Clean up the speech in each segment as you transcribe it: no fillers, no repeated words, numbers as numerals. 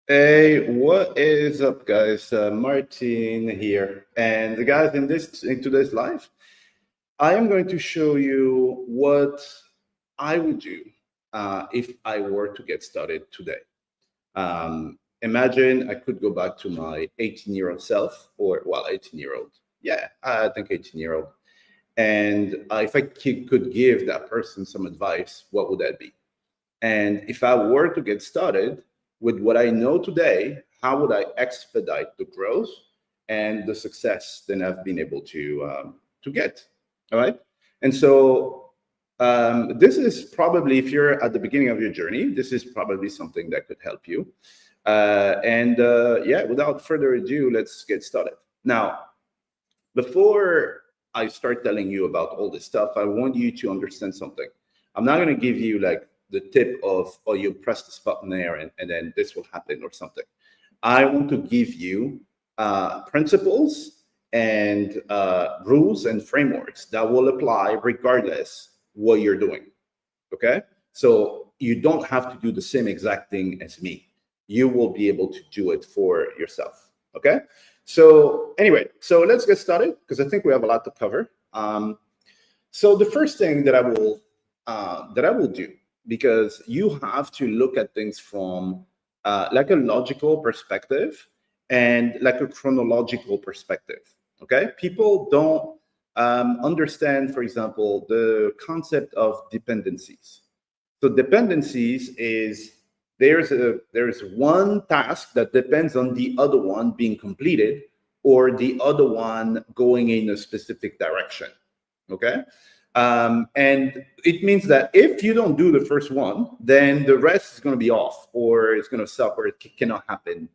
Hey, what is up, guys? Martin here, and the guys in today's live, I am going to show you what I would do if I were to get started today. Imagine I could go back to my 18-year-old self, or well, 18-year-old. Yeah, I think 18-year-old. And if I could give that person some advice, what would that be? And if I were to get started with what I know today, how would I expedite the growth and the success that I've been able to get? All right. And so this is probably, if you're at the beginning of your journey, this is probably something that could help you. Yeah, without further ado, let's get started. Now, before I start telling you about all this stuff, I want you to understand something. I'm not going to give you like the tip of, oh, you press this button there and then this will happen or something. I want to give you principles and rules and frameworks that will apply regardless what you're doing. Okay. So you don't have to do the same exact thing as me. You will be able to do it for yourself. Okay. So anyway, so let's get started because I think we have a lot to cover. So the first thing that I will do, because you have to look at things from like a logical perspective and like a chronological perspective. Okay, people don't understand, for example, the concept of dependencies. So dependencies is there's one task that depends on the other one being completed or the other one going in a specific direction. Okay. And it means that if you don't do the first one, then the rest is going to be off or it's going to suck or cannot happen.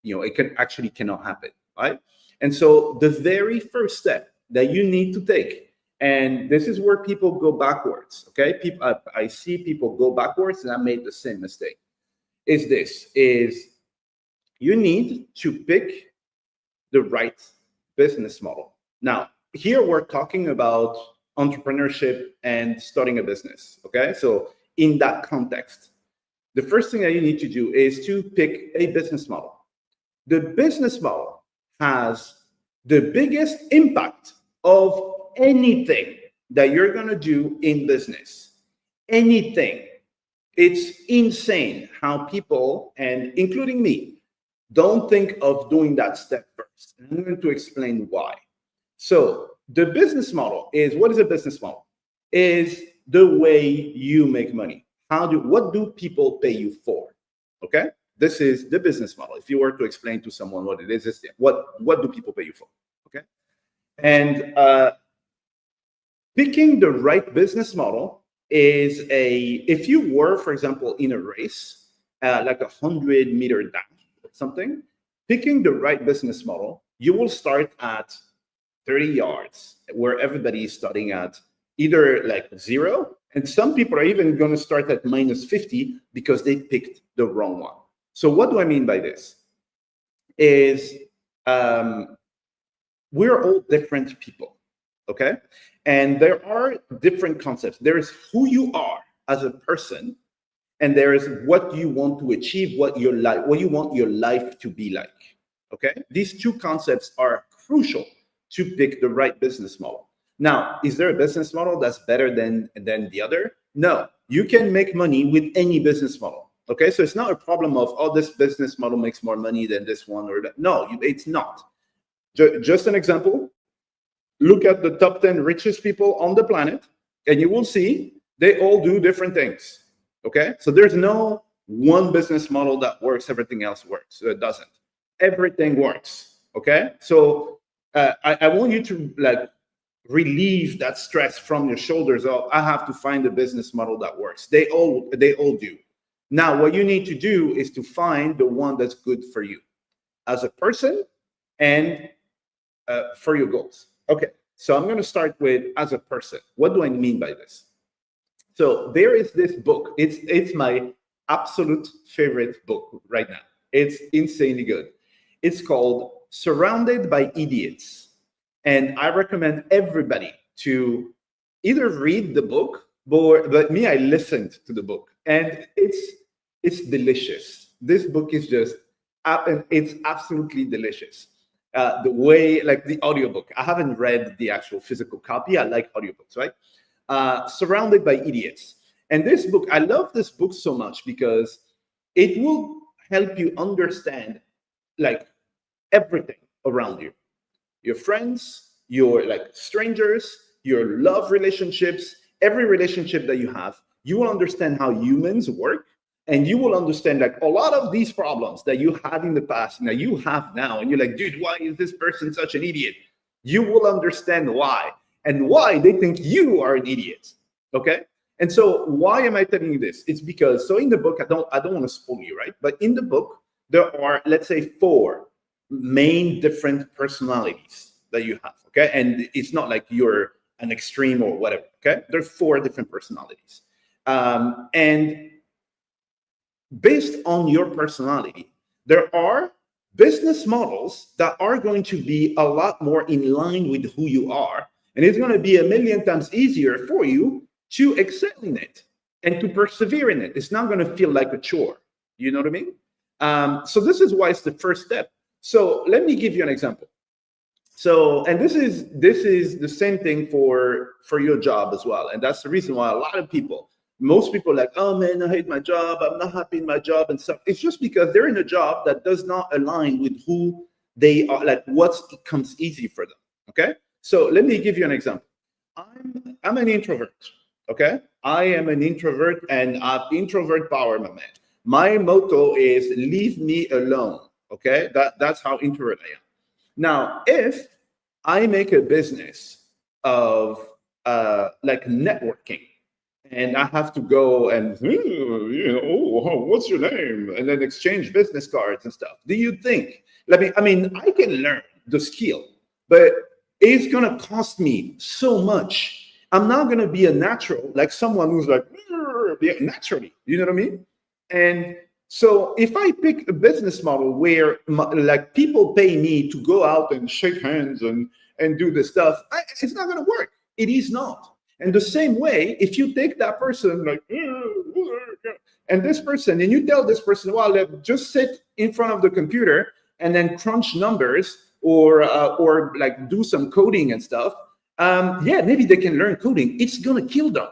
It cannot happen. Right. And so the very first step that you need to take, and this is where people go backwards. Okay. I see people go backwards and I made the same mistake is you need to pick the right business model. Now, here we're talking about entrepreneurship and starting a business. Okay. So, in that context, the first thing that you need to do is to pick a business model. The business model has the biggest impact of anything that you're going to do in business. Anything. It's insane how people, and including me, don't think of doing that step first. And I'm going to explain why. So the business model is, what is a business model? Is the way you make money. What do people pay you for? Okay. This is the business model. If you were to explain to someone what it is, it's what do people pay you for? Okay. And picking the right business model is if you were, for example, in a race, like 100-meter dash or something, picking the right business model, you will start at 30 yards, where everybody is starting at either like zero, and some people are even going to start at minus 50 because they picked the wrong one. So what do I mean by this? Is we're all different people, okay? And there are different concepts. There is who you are as a person, and there is what you want to achieve, what you want your life to be like. Okay? These two concepts are crucial to pick the right business model. Now, is there a business model that's better than the other? No. You can make money with any business model. Okay? So it's not a problem of, oh, this business model makes more money than this one or that. No, it's not. Just an example. Look at the top 10 richest people on the planet, and you will see they all do different things. Okay. So there's no one business model that works, everything else works. So it doesn't. Everything works. Okay. So I want you to like relieve that stress from your shoulders of, I have to find a business model that works. They all do. Now, what you need to do is to find the one that's good for you as a person and for your goals. Okay, so I'm going to start with as a person. What do I mean by this? So there is this book. It's my absolute favorite book right now. It's insanely good. It's called Surrounded by Idiots. And I recommend everybody to either read the book, but me, I listened to the book. And it's delicious. This book is just and it's absolutely delicious. The way, like the audiobook, I haven't read the actual physical copy. I like audiobooks, right? Surrounded by Idiots. And this book, I love this book so much because it will help you understand like everything around you, your friends, your like strangers, your love relationships, every relationship that you have. You will understand how humans work, and you will understand like a lot of these problems that you had in the past and that you have now. And you're like, dude, why is this person such an idiot? You will understand why, and why they think you are an idiot. Okay. And so why am I telling you this? It's because, so in the book, I don't want to spoil you, right? But in the book, there are, let's say, 4 main different personalities that you have. Okay. And it's not like you're an extreme or whatever. Okay. There's 4 different personalities. And based on your personality, there are business models that are going to be a lot more in line with who you are. And it's going to be a million times easier for you to excel in it and to persevere in it. It's not going to feel like a chore. You know what I mean? So this is why it's the first step. So let me give you an example. So, and this is the same thing for your job as well. And that's the reason why a lot of people, most people are like, oh man, I hate my job. I'm not happy in my job and stuff. It's just because they're in a job that does not align with who they are, like what comes easy for them. Okay. So let me give you an example. I'm an introvert. Okay. I am an introvert, and introvert power, my man. My motto is leave me alone. Okay. That's how introvert I am. Now, if I make a business of like networking, and I have to go and, oh, what's your name? And then exchange business cards and stuff. Do you think, I mean, I can learn the skill, but it's going to cost me so much. I'm not going to be a natural, like someone who's like, naturally, you know what I mean? And so if I pick a business model where like people pay me to go out and shake hands and do this stuff, it's not going to work. It is not. And the same way, if you take that person like, and this person, and you tell this person, well, just sit in front of the computer and then crunch numbers or like do some coding and stuff. Yeah, maybe they can learn coding. It's going to kill them.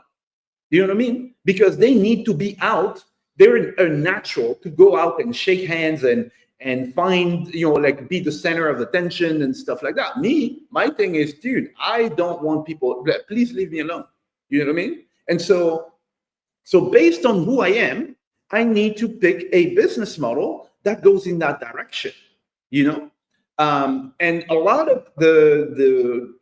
You know what I mean? Because they need to be out. They're a natural to go out and shake hands and find, like be the center of attention and stuff like that. Me, my thing is, dude, I don't want people, please leave me alone. You know what I mean? And so based on who I am, I need to pick a business model that goes in that direction, and a lot of the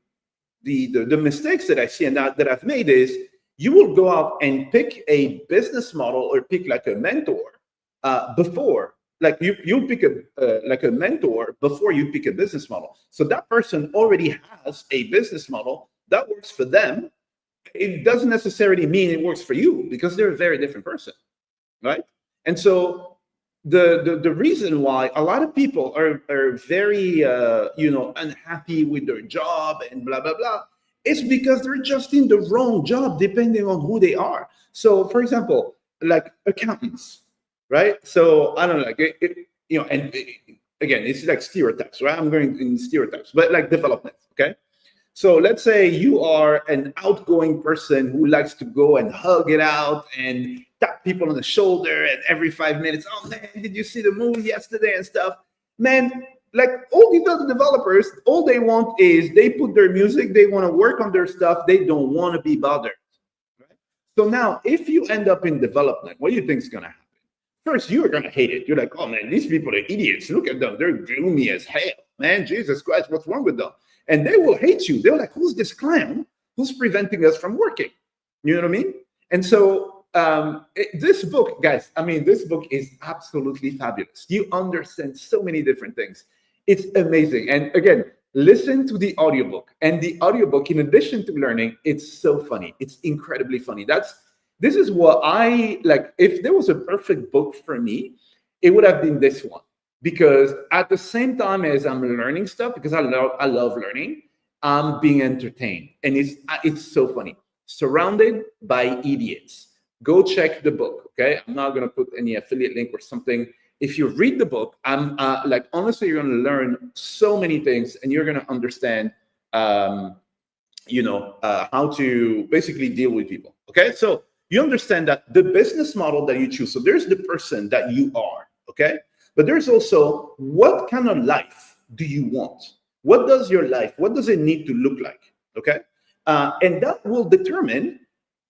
mistakes that I see and that I've made is, you will go out and pick a business model or pick like a mentor before, like you'll pick a mentor before you pick a business model. So that person already has a business model that works for them. It doesn't necessarily mean it works for you, because they're a very different person, right? And so the reason why a lot of people are very unhappy with their job and blah blah blah, it's because they're just in the wrong job, depending on who they are. So, for example, like accountants, right? So I don't know, again, it's like stereotypes, right? I'm going in stereotypes, but like development, okay? So let's say you are an outgoing person who likes to go and hug it out and tap people on the shoulder, and every 5 minutes, oh man, did you see the movie yesterday and stuff? Man, like all these other developers, all they want is they put their music, they want to work on their stuff, they don't want to be bothered. Right? So now, if you end up in development, what do you think is going to happen? First, you're going to hate it. You're like, oh man, these people are idiots. Look at them. They're gloomy as hell. Man, Jesus Christ, what's wrong with them? And they will hate you. They're like, who's this clown who's preventing us from working? You know what I mean? And so this book, guys, this book is absolutely fabulous. You understand so many different things. It's amazing. And again, listen to the audiobook. And the audiobook, in addition to learning, it's so funny. It's incredibly funny. This is what I like. If there was a perfect book for me, it would have been this one. Because at the same time as I'm learning stuff, because I love learning, I'm being entertained. And it's so funny. Surrounded by Idiots. Go check the book, okay? I'm not going to put any affiliate link or something. if you read the book, I'm like, honestly, you're going to learn so many things, and you're going to understand, how to basically deal with people. Okay, so you understand that the business model that you choose. So there's the person that you are. Okay, but there's also what kind of life do you want? What does your life? What does it need to look like? Okay, and that will determine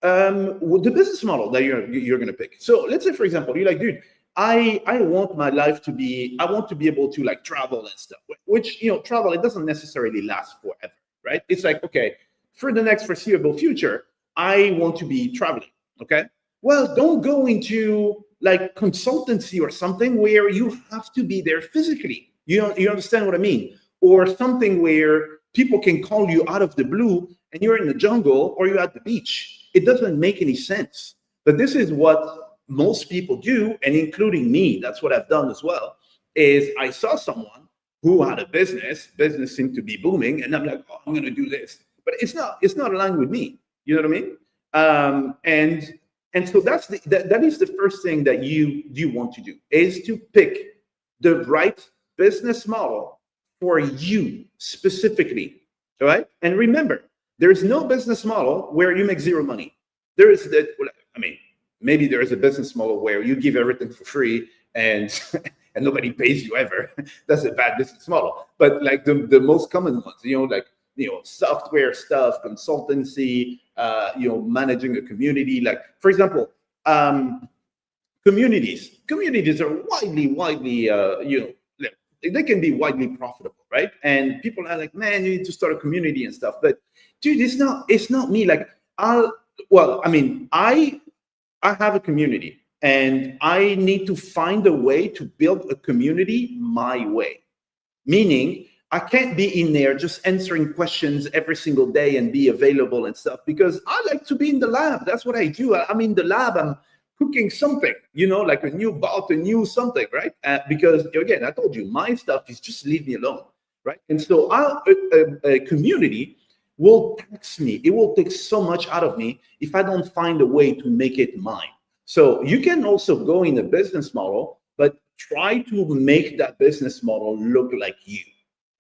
the business model that you're going to pick. So let's say, for example, you're like, dude, I want my life to be, I want to be able to like travel and stuff, which, travel, it doesn't necessarily last forever, right? It's like, okay, for the next foreseeable future, I want to be traveling. Okay, well, don't go into like consultancy or something where you have to be there physically. You understand what I mean? Or something where people can call you out of the blue and you're in the jungle or you're at the beach. It doesn't make any sense. But this is what most people do, and including me, that's what I've done as well, is I saw someone who had a business seemed to be booming, and I'm like, oh, I'm going to do this. But it's not aligned with me. You know what I mean? And so that is the first thing that you want to do, is to pick the right business model for you specifically. All right? And remember, there is no business model where you make zero money. There is that, I mean, maybe there is a business model where you give everything for free and and nobody pays you ever. That's a bad business model. But like the most common ones, like, software stuff, consultancy, managing a community. Like, for example, communities are widely, they can be widely profitable, right? And people are like, man, you need to start a community and stuff. But dude, it's not me. Like, I have a community, and I need to find a way to build a community my way. Meaning, I can't be in there just answering questions every single day and be available and stuff, because I like to be in the lab. That's what I do. I'm in the lab. I'm cooking something, like a new bout, a new something, right? Because again, I told you, my stuff is just leave me alone, right? And so a community will tax me. It will take so much out of me if I don't find a way to make it mine. So you can also go in a business model, but try to make that business model look like you.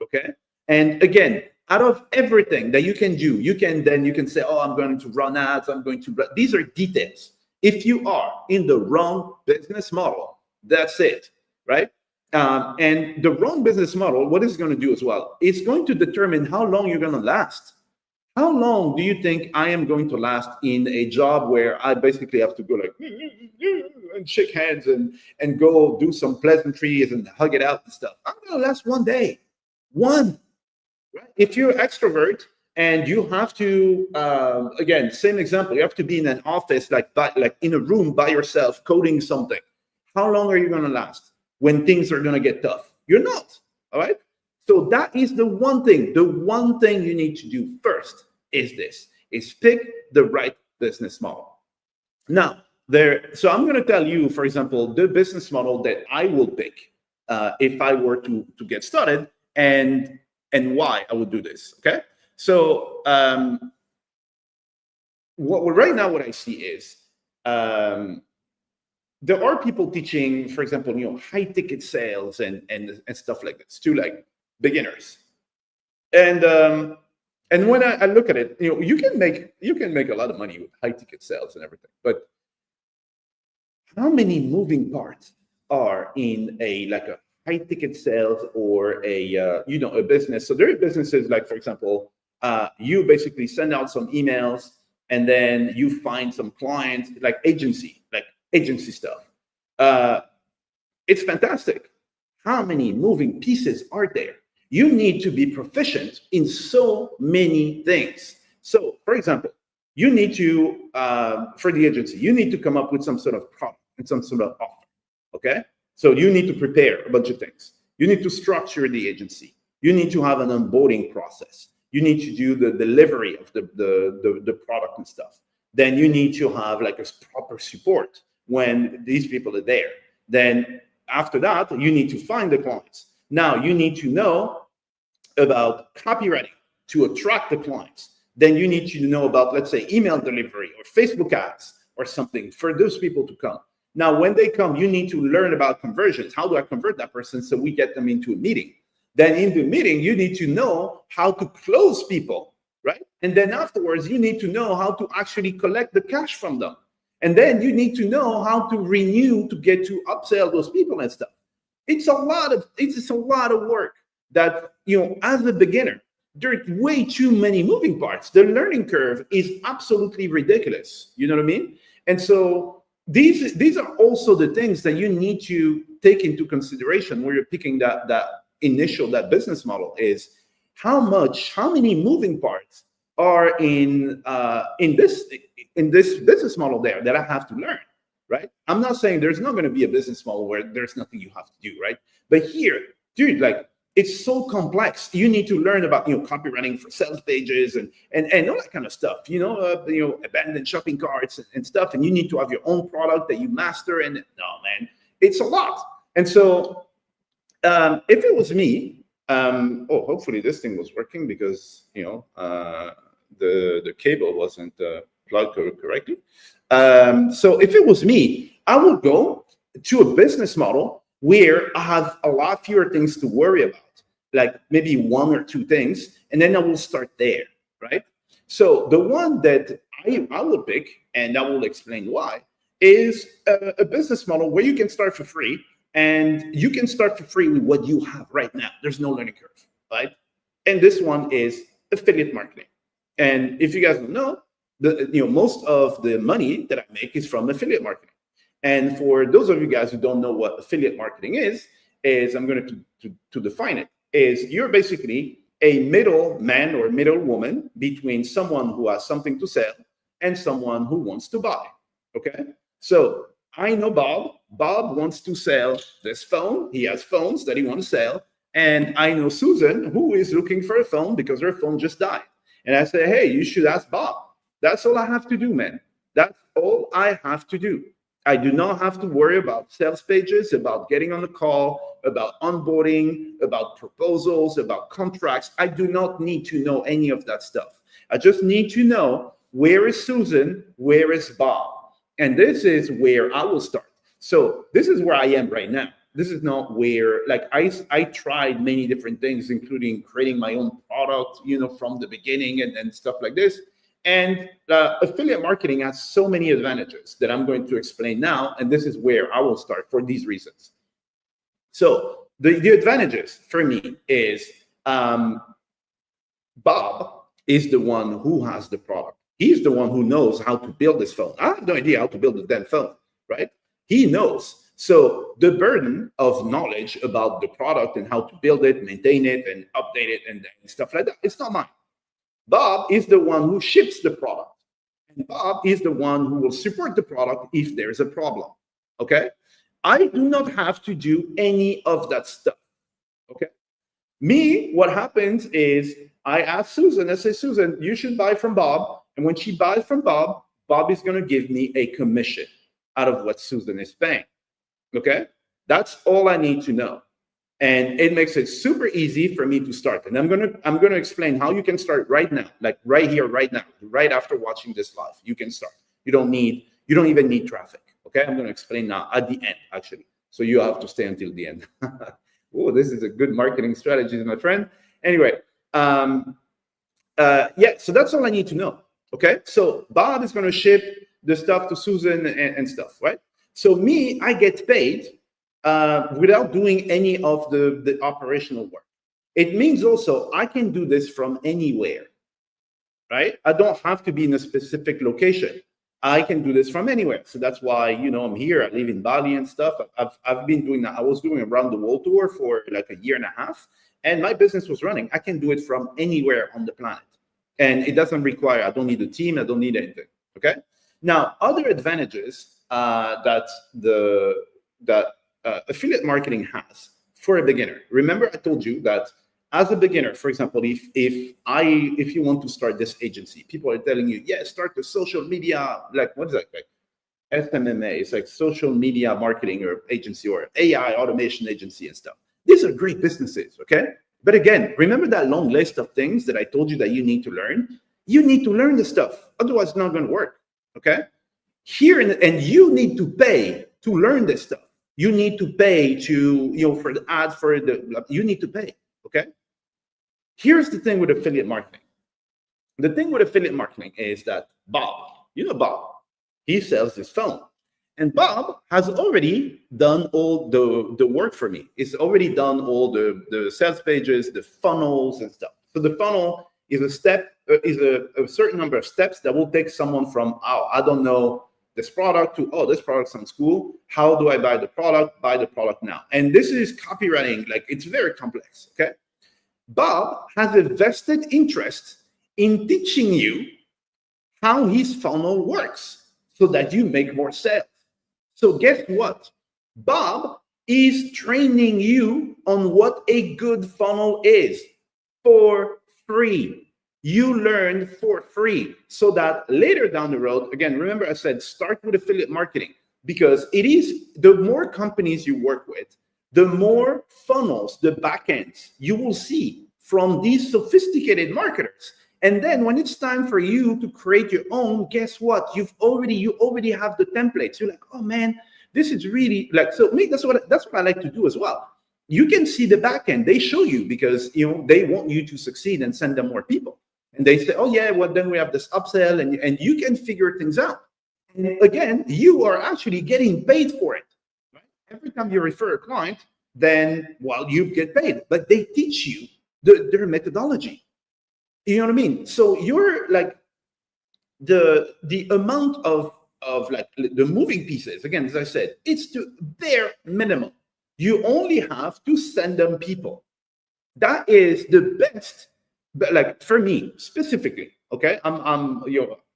Okay. And again, out of everything that you can do, you can say, oh, I'm going to run ads. These are details. If you are in the wrong business model, that's it, right? And the wrong business model, what it's going to do as well, it's going to determine how long you're going to last. How long do you think I am going to last in a job where I basically have to go like and shake hands and go do some pleasantries and hug it out and stuff? I'm going to last one day. One. Right? If you're extrovert and you have to, again, same example, you have to be in an office, like in a room by yourself, coding something. How long are you going to last when things are going to get tough? You're not. All right. So that is the one thing. The one thing you need to do first is pick the right business model. Now, so I'm going to tell you, for example, the business model that I will pick if I were to get started, and why I would do this. Okay. So right now what I see is there are people teaching, for example, high ticket sales and stuff like this to like beginners. And when I look at it, you can make a lot of money with high ticket sales and everything, but how many moving parts are in a high ticket sales or a business? So there are businesses like, for example, you basically send out some emails and then you find some clients, like agency stuff. It's fantastic. How many moving pieces are there? You need to be proficient in so many things. So, for example, you need to, for the agency, you need to come up with some sort of product and some sort of offer, okay? So you need to prepare a bunch of things. You need to structure the agency. You need to have an onboarding process. You need to do the delivery of the product and stuff. Then you need to have like a proper support when these people are there. Then after that, you need to find the clients. Now you need to know about copywriting to attract the clients. Then you need to know about, let's say, email delivery or Facebook ads or something for those people to come. Now, when they come, you need to learn about conversions. How do I convert that person so we get them into a meeting? Then in the meeting, you need to know how to close people, right? And then afterwards, you need to know how to actually collect the cash from them. And then you need to know how to renew to get to upsell those people and stuff. It's a lot of work that, as a beginner, there are way too many moving parts. The learning curve is absolutely ridiculous. You know what I mean? And so these are also the things that you need to take into consideration when you're picking that business model, is how many moving parts are in this business model there that I have to learn, right? I'm not saying there's not going to be a business model where there's nothing you have to do, right? But here, dude, like, it's so complex. You need to learn about, copywriting for sales pages and all that kind of stuff, abandoned shopping carts and stuff. And you need to have your own product that you master. And no, man, it's a lot. And so if it was me, hopefully this thing was working, because, the cable wasn't plugged correctly. So if it was me, I would go to a business model where I have a lot fewer things to worry about, like maybe one or two things, and then I will start there, right? So the one that I would pick, and I will explain why, is a business model where you can start for free, and you can start for free with what you have right now. There's no learning curve, right? And this one is affiliate marketing. And if you guys don't know, most of the money that I make is from affiliate marketing. And for those of you guys who don't know what affiliate marketing is I'm going to define it, is you're basically a middle man or middle woman between someone who has something to sell and someone who wants to buy, okay? So I know Bob. Bob wants to sell this phone. He has phones that he wants to sell. And I know Susan, who is looking for a phone because her phone just died. And I say, hey, you should ask Bob. That's all I have to do, man. That's all I have to do. I do not have to worry about sales pages, about getting on the call, about onboarding, about proposals, about contracts. I do not need to know any of that stuff. I just need to know, where is Susan, where is Bob? And this is where I will start. So this is where I am right now. This is not where, like, I tried many different things, including creating my own product, from the beginning and stuff like this. And affiliate marketing has so many advantages that I'm going to explain now. And this is where I will start for these reasons. So the advantages for me is Bob is the one who has the product. He's the one who knows how to build this phone. I have no idea how to build a damn phone, right? He knows. So the burden of knowledge about the product and how to build it, maintain it, and update it and stuff like that, it's not mine. Bob is the one who ships the product. And Bob is the one who will support the product if there's a problem, okay? I do not have to do any of that stuff, okay? Me, what happens is I ask Susan, I say, Susan, you should buy from Bob. And when she buys from Bob, Bob is going to give me a commission out of what Susan is paying, okay? That's all I need to know. And it makes it super easy for me to start. And I'm gonna explain how you can start right now, like right here, right now, right after watching this live. You can start. You don't even need traffic. Okay, I'm gonna explain now at the end, actually. So you have to stay until the end. Oh, this is a good marketing strategy, my friend. Anyway, so that's all I need to know. Okay, so Bob is gonna ship the stuff to Susan and stuff, right? So me, I get paid without doing any of the operational work. It means also I can do this from anywhere, right? I don't have to be in a specific location. I can do this from anywhere. So that's why, I'm here. I live in Bali and stuff. I've been doing that. I was doing a round the world tour for like a year and a half, and my business was running. I can do it from anywhere on the planet. And it doesn't require, I don't need a team. I don't need anything, okay? Now, other advantages that affiliate marketing has for a beginner. Remember, I told you that as a beginner, for example, if you want to start this agency, people are telling you, yeah, start the social media, like, what is that, like SMMA? It's like social media marketing or agency or AI automation agency and stuff. These are great businesses, okay? But again, remember that long list of things that I told you that you need to learn? You need to learn the stuff, otherwise it's not going to work, okay? Here, and you need to pay to learn this stuff. You need to pay for the ads, you need to pay, okay? Here's the thing with affiliate marketing. The thing with affiliate marketing is that Bob, Bob, he sells this phone. And Bob has already done all the work for me. He's already done all the sales pages, the funnels and stuff. So the funnel is a certain number of steps that will take someone from, oh, I don't know this product to, oh, this product sounds cool. How do I buy the product? Buy the product now. And this is copywriting. Like, it's very complex, okay? Bob has a vested interest in teaching you how his funnel works so that you make more sales. So guess what? Bob is training you on what a good funnel is for free. You learn for free so that later down the road, again, remember I said start with affiliate marketing, because it is the more companies you work with, the more funnels, the backends you will see from these sophisticated marketers. And then when it's time for you to create your own, guess what? You already have the templates. You're like, oh man, this is really like, so me, that's what I like to do as well. You can see the back end. They show you because they want you to succeed and send them more people. And they say, oh yeah, well then we have this upsell, and you can figure things out. And again, you are actually getting paid for it. Right? Every time you refer a client, then you get paid. But they teach you their methodology. You know what I mean? So you're like the amount of like the moving pieces, again, as I said, it's to bare minimum. You only have to send them people. That is the best, but like for me specifically, okay? I don't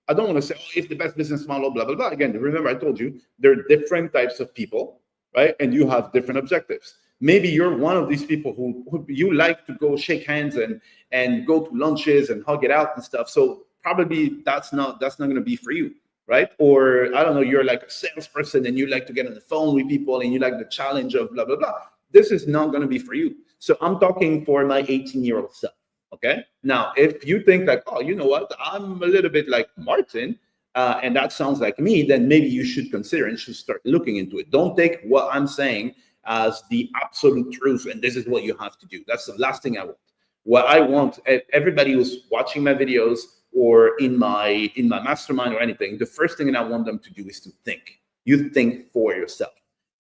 want to say, oh, it's the best business model, blah, blah, blah. Again, remember I told you there are different types of people, right? And you have different objectives. Maybe you're one of these people who you like to go shake hands and go to lunches and hug it out and stuff. So probably that's not going to be for you, right? Or I don't know, you're like a salesperson and you like to get on the phone with people and you like the challenge of blah, blah, blah. This is not going to be for you. So I'm talking for my 18-year-old self, okay? Now, if you think like, oh, you know what, I'm a little bit like Martin, and that sounds like me, then maybe you should consider and should start looking into it. Don't take what I'm saying as the absolute truth, and this is what you have to do. That's the last thing I want. What I want, everybody who's watching my videos or in my mastermind or anything, the first thing that I want them to do is to think. You think for yourself.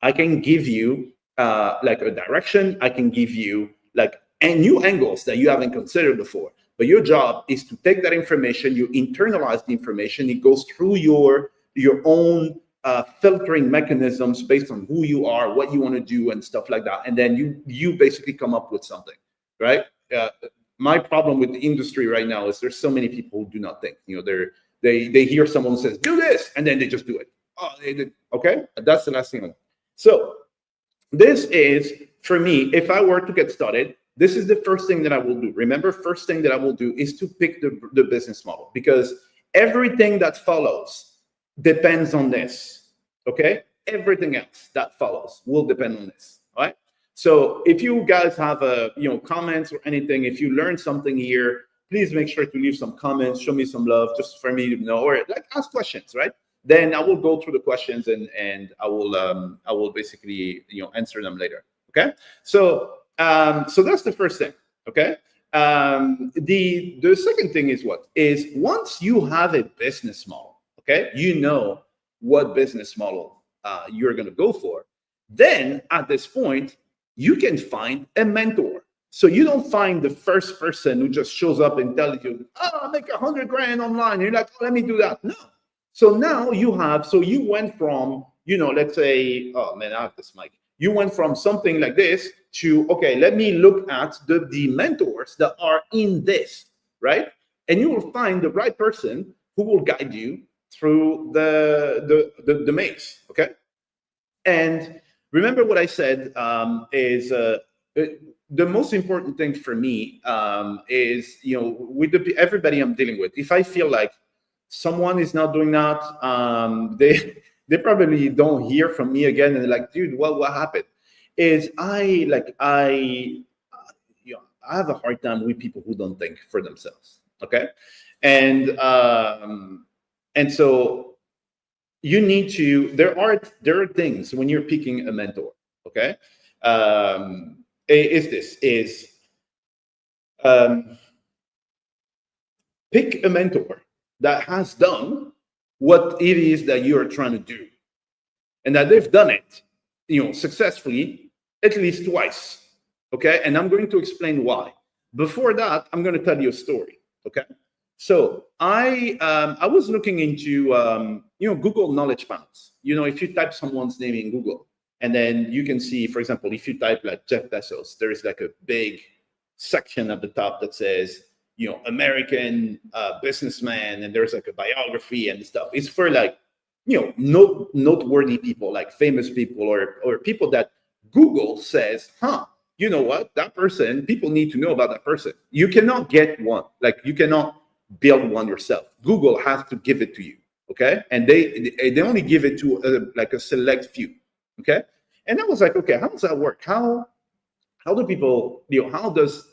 I can give you like a direction. I can give you like new angles that you haven't considered before. But your job is to take that information, you internalize the information, it goes through your own filtering mechanisms based on who you are, what you want to do, and stuff like that. And then you basically come up with something, right? My problem with the industry right now is there's so many people who do not think. They hear someone says do this, and then they just do it. Oh, they did. Okay, that's the last thing I want. So this is for me. If I were to get started, this is the first thing that I will do. Remember, first thing that I will do is to pick the business model, because everything that follows depends on this, okay? Everything else that follows will depend on this, all right? So if you guys have comments or anything, if you learned something here, please make sure to leave some comments, show me some love, just for me to know, or like ask questions, right? Then I will go through the questions and I will basically answer them later, okay? So that's the first thing, okay? The second thing is once you have a business model, okay, you know what business model you're going to go for, then at this point you can find a mentor. So you don't find the first person who just shows up and tells you, oh, I'll make $100,000 online, and you're like, oh, let me do that. No. So now you went from, let's say, oh man, I have this mic. You went from something like this to, okay, let me look at the mentors that are in this, right? And you will find the right person who will guide you through the maze, okay? And remember what I said is the most important thing for me is, with everybody I'm dealing with, if I feel like someone is not doing that, they probably don't hear from me again, and they're like, dude, what happened? Is I have a hard time with people who don't think for themselves, okay? And so you need to. There are things when you're picking a mentor. Okay, is this is pick a mentor that has done what it is that you are trying to do, and that they've done it, successfully at least twice. Okay, and I'm going to explain why. Before that, I'm going to tell you a story. Okay, so I was looking into Google knowledge panels. If you type someone's name in Google, and then you can see, for example, if you type like Jeff Bezos, there is like a big section at the top that says American businessman, and there's like a biography and stuff. It's for like noteworthy people, like famous people, or people that Google says, you know what, that person, people need to know about that person. You cannot get one, like you cannot build one yourself. Google has to give it to you. Okay, and they only give it to like a select few. Okay, and I was like, okay, how does that work? How do people, how does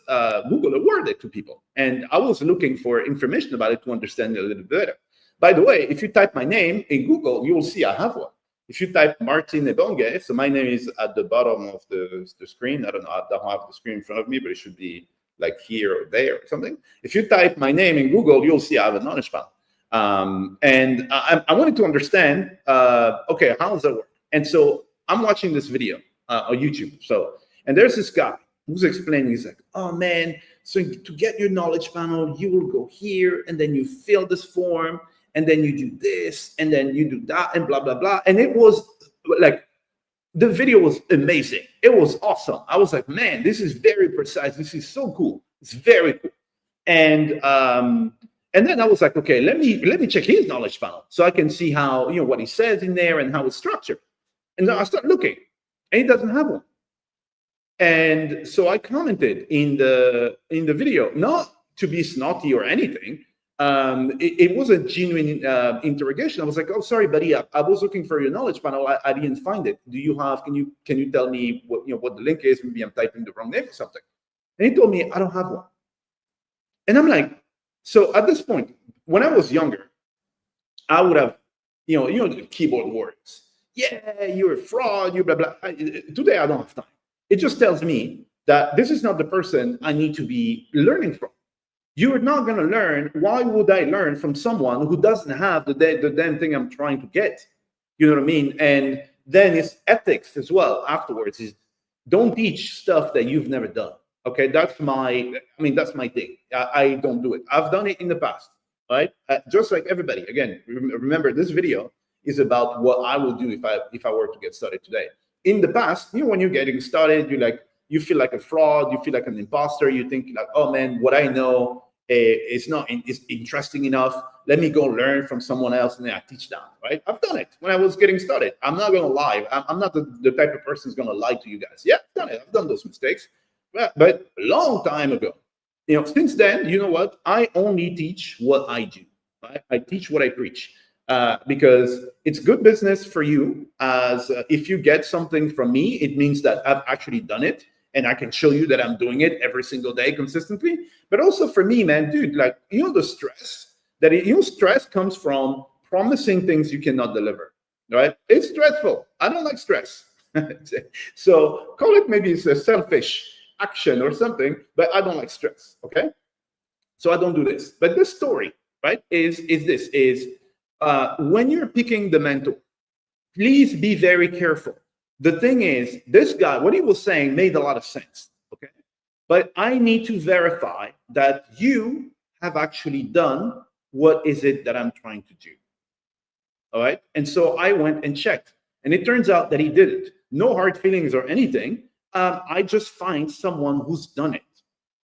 Google award it to people? And I was looking for information about it to understand it a little bit better. By the way, if you type my name in Google, you will see I have one. If you type Martin Ebonge, so my name is at the bottom of the screen. I don't know, I don't have the screen in front of me, but it should be like here or there or something. If you type my name in Google, you'll see I have a knowledge panel. And I wanted to understand, okay, how does that work? And so I'm watching this video on YouTube. And there's this guy who's explaining, he's like, oh man, so to get your knowledge panel, you will go here and then you fill this form and then you do this and then you do that and blah, blah, blah. And it was like, the video was amazing. It was awesome. I was like, man, this is very precise. This is so cool. It's very cool. And then I was like, okay, let me check his knowledge panel so I can see how, what he says in there and how it's structured. And then I start looking and he doesn't have one. And so I commented in the video, not to be snotty or anything. It was a genuine interrogation. I was like, oh, sorry, buddy, I was looking for your knowledge panel. I didn't find it. Do you have, can you tell me what the link is? Maybe I'm typing the wrong name or something. And he told me, I don't have one. And I'm like, so at this point, when I was younger, I would have, the keyboard words. Yeah, you're a fraud, you blah, blah. Today, I don't have time. It just tells me that this is not the person I need to be learning from. You're not going to learn. Why would I learn from someone who doesn't have the damn thing I'm trying to get? You know what I mean? And then it's ethics as well afterwards. Is don't teach stuff that you've never done. Okay, that's my thing. I don't do it. I've done it in the past, right? Just like everybody. Again, remember this video is about what I will do if I were to get started today. In the past, when you're getting started, you feel like a fraud, you feel like an imposter, you think like, oh man, what I know is not is interesting enough. Let me go learn from someone else and then I teach that, right? I've done it when I was getting started. I'm not gonna lie. I'm not the type of person who's gonna lie to you guys. Yeah, I've done it. I've done those mistakes. But a long time ago. Since then, you know what? I only teach what I do. Right? I teach what I preach. Because it's good business for you, as if you get something from me, it means that I've actually done it and I can show you that I'm doing it every single day consistently. But also for me, man, dude, like, the stress stress comes from promising things you cannot deliver, right? It's stressful. I don't like stress. So call it, maybe it's a selfish action or something, but I don't like stress. Okay. So I don't do this. But this story, right, is when you're picking the mentor, please be very careful. The thing is, this guy, what he was saying made a lot of sense, okay? But I need to verify that you have actually done what is it that I'm trying to do, all right? And so I went and checked, and it turns out that he didn't. No hard feelings or anything. I just find someone who's done it,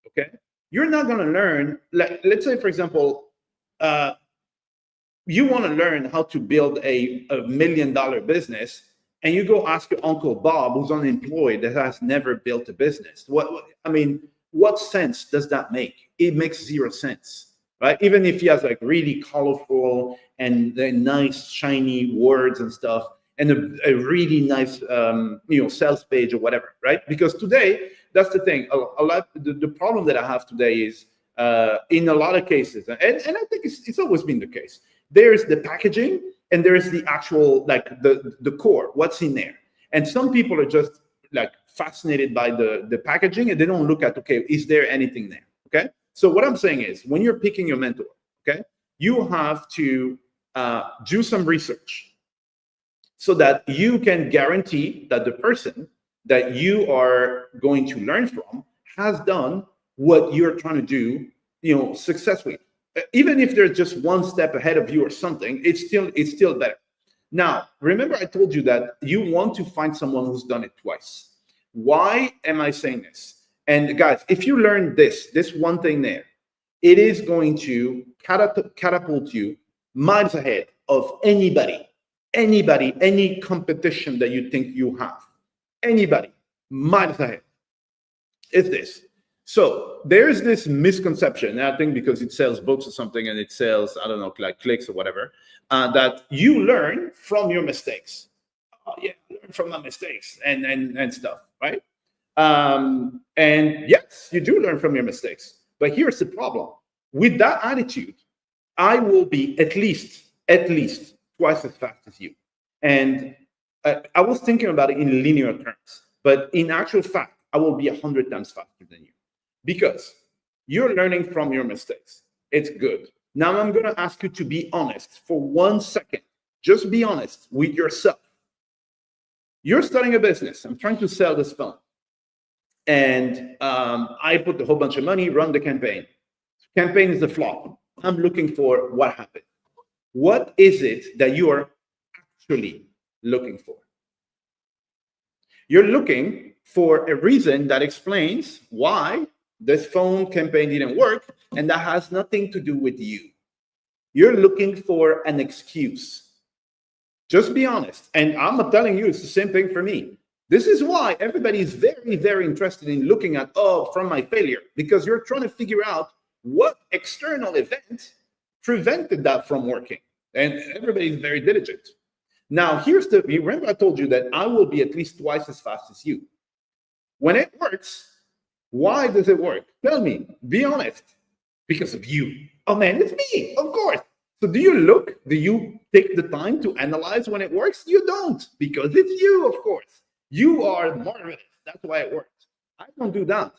okay? You're not gonna learn, like, let's say, for example, you want to learn how to build a $1 million business, and you go ask your Uncle Bob, who's unemployed, that has never built a business. What sense does that make? It makes zero sense, right? Even if he has like really colorful and nice, shiny words and stuff, and a really nice, sales page or whatever, right? Because today, that's the thing. The problem that I have today is, in a lot of cases, and I think it's always been the case, there's the packaging and there is the actual, like the core, what's in there. And some people are just like fascinated by the packaging, and they don't look at, okay, is there anything there? Okay. So what I'm saying is, when you're picking your mentor, okay, you have to do some research so that you can guarantee that the person that you are going to learn from has done what you're trying to do, successfully. Even if they're just one step ahead of you or something, it's still better. Now, remember I told you that you want to find someone who's done it twice. Why am I saying this? And guys, if you learn this one thing there, it is going to catapult you miles ahead of anybody, any competition that you think you have. Anybody, miles ahead. It's this. So there's this misconception, and I think because it sells books or something, and it sells, I don't know, like clicks or whatever, that you learn from your mistakes. Oh yeah, learn from my mistakes and stuff, right? And yes, you do learn from your mistakes. But here's the problem. With that attitude, I will be at least twice as fast as you. And I was thinking about it in linear terms, but in actual fact, I will be 100 times faster than you, because you're learning from your mistakes. It's good. Now I'm going to ask you to be honest for 1 second. Just be honest with yourself. You're starting a business. I'm trying to sell this phone. And I put a whole bunch of money, run the campaign. Campaign is a flop. I'm looking for what happened. What is it that you are actually looking for? You're looking for a reason that explains why this phone campaign didn't work, and that has nothing to do with you. You're looking for an excuse. Just be honest. And I'm telling you, it's the same thing for me. This is why everybody is very, very interested in looking at, from my failure, because you're trying to figure out what external event prevented that from working. And everybody's very diligent. Now, remember I told you that I will be at least twice as fast as you. When it works, why does it work? Tell me, be honest. Because of you. Oh man, it's me, of course. So do you take the time to analyze when it works? You don't, because it's you, of course. You are marvelous. That's why it works. I don't do that.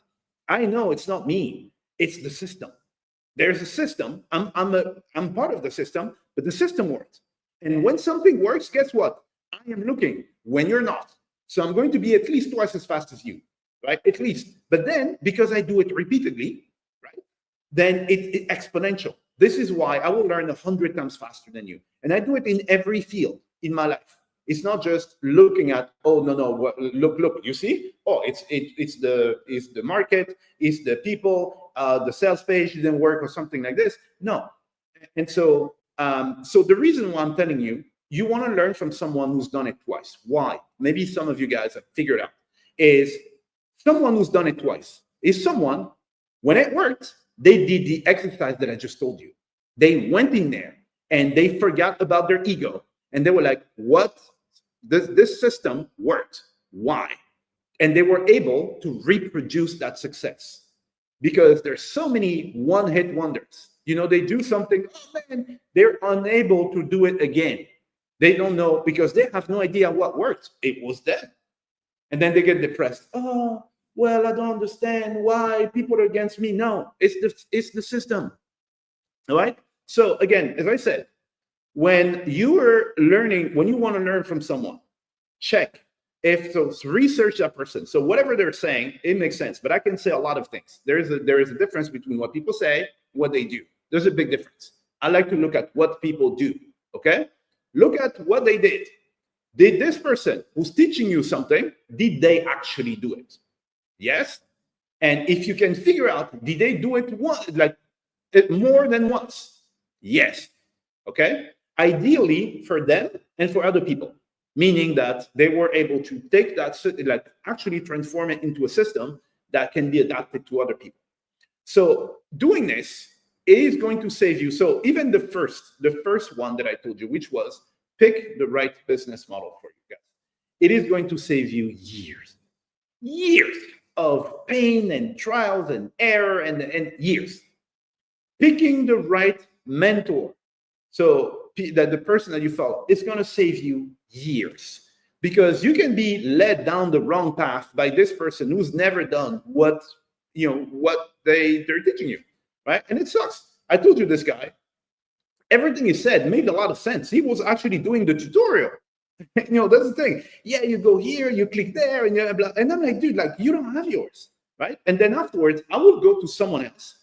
I know it's not me. It's the system. There's a system. I'm part of the system, but the system works. And when something works, guess what? I am looking when you're not. So I'm going to be at least twice as fast as you, right? At least. But then, because I do it repeatedly, right? Then it's exponential. This is why I will learn 100 times faster than you. And I do it in every field in my life. It's not just looking at, look, you see? Oh, it's the market, it's the people, the sales page didn't work or something like this. No. And so the reason why I'm telling you, you want to learn from someone who's done it twice. Why? Maybe some of you guys have figured out. Is someone who's done it twice. Is someone, when it worked, they did the exercise that I just told you. They went in there and they forgot about their ego. And they were like, what? This system worked. Why? And they were able to reproduce that success, because there's so many one-hit wonders. They do something, oh man, they're unable to do it again. They don't know, because they have no idea what worked. It was them. And then they get depressed. Oh, well, I don't understand why people are against me. No, it's the system. All right? So again, as I said, when you want to learn from someone, check research that person. So whatever they're saying, it makes sense. But I can say a lot of things. There is a difference between what people say and what they do. There's a big difference. I like to look at what people do. Okay? Look at what they did. Did this person who's teaching you something, did they actually do it? Yes. And if you can figure out, did they do it more than once? Yes. Okay. Ideally for them and for other people, meaning that they were able to take that, actually transform it into a system that can be adapted to other people. So doing this is going to save you. So even the first one that I told you, which was pick the right business model for you guys, it is going to save you years of pain and trials and error and years. Picking the right mentor. So that the person that you follow is going to save you years, because you can be led down the wrong path by this person who's never done what they're teaching you, right? And it sucks. I told you this guy, everything he said made a lot of sense. He was actually doing the tutorial. That's the thing. Yeah, you go here, you click there, and blah. And I'm like, dude, like, you don't have yours, right? And then afterwards, I would go to someone else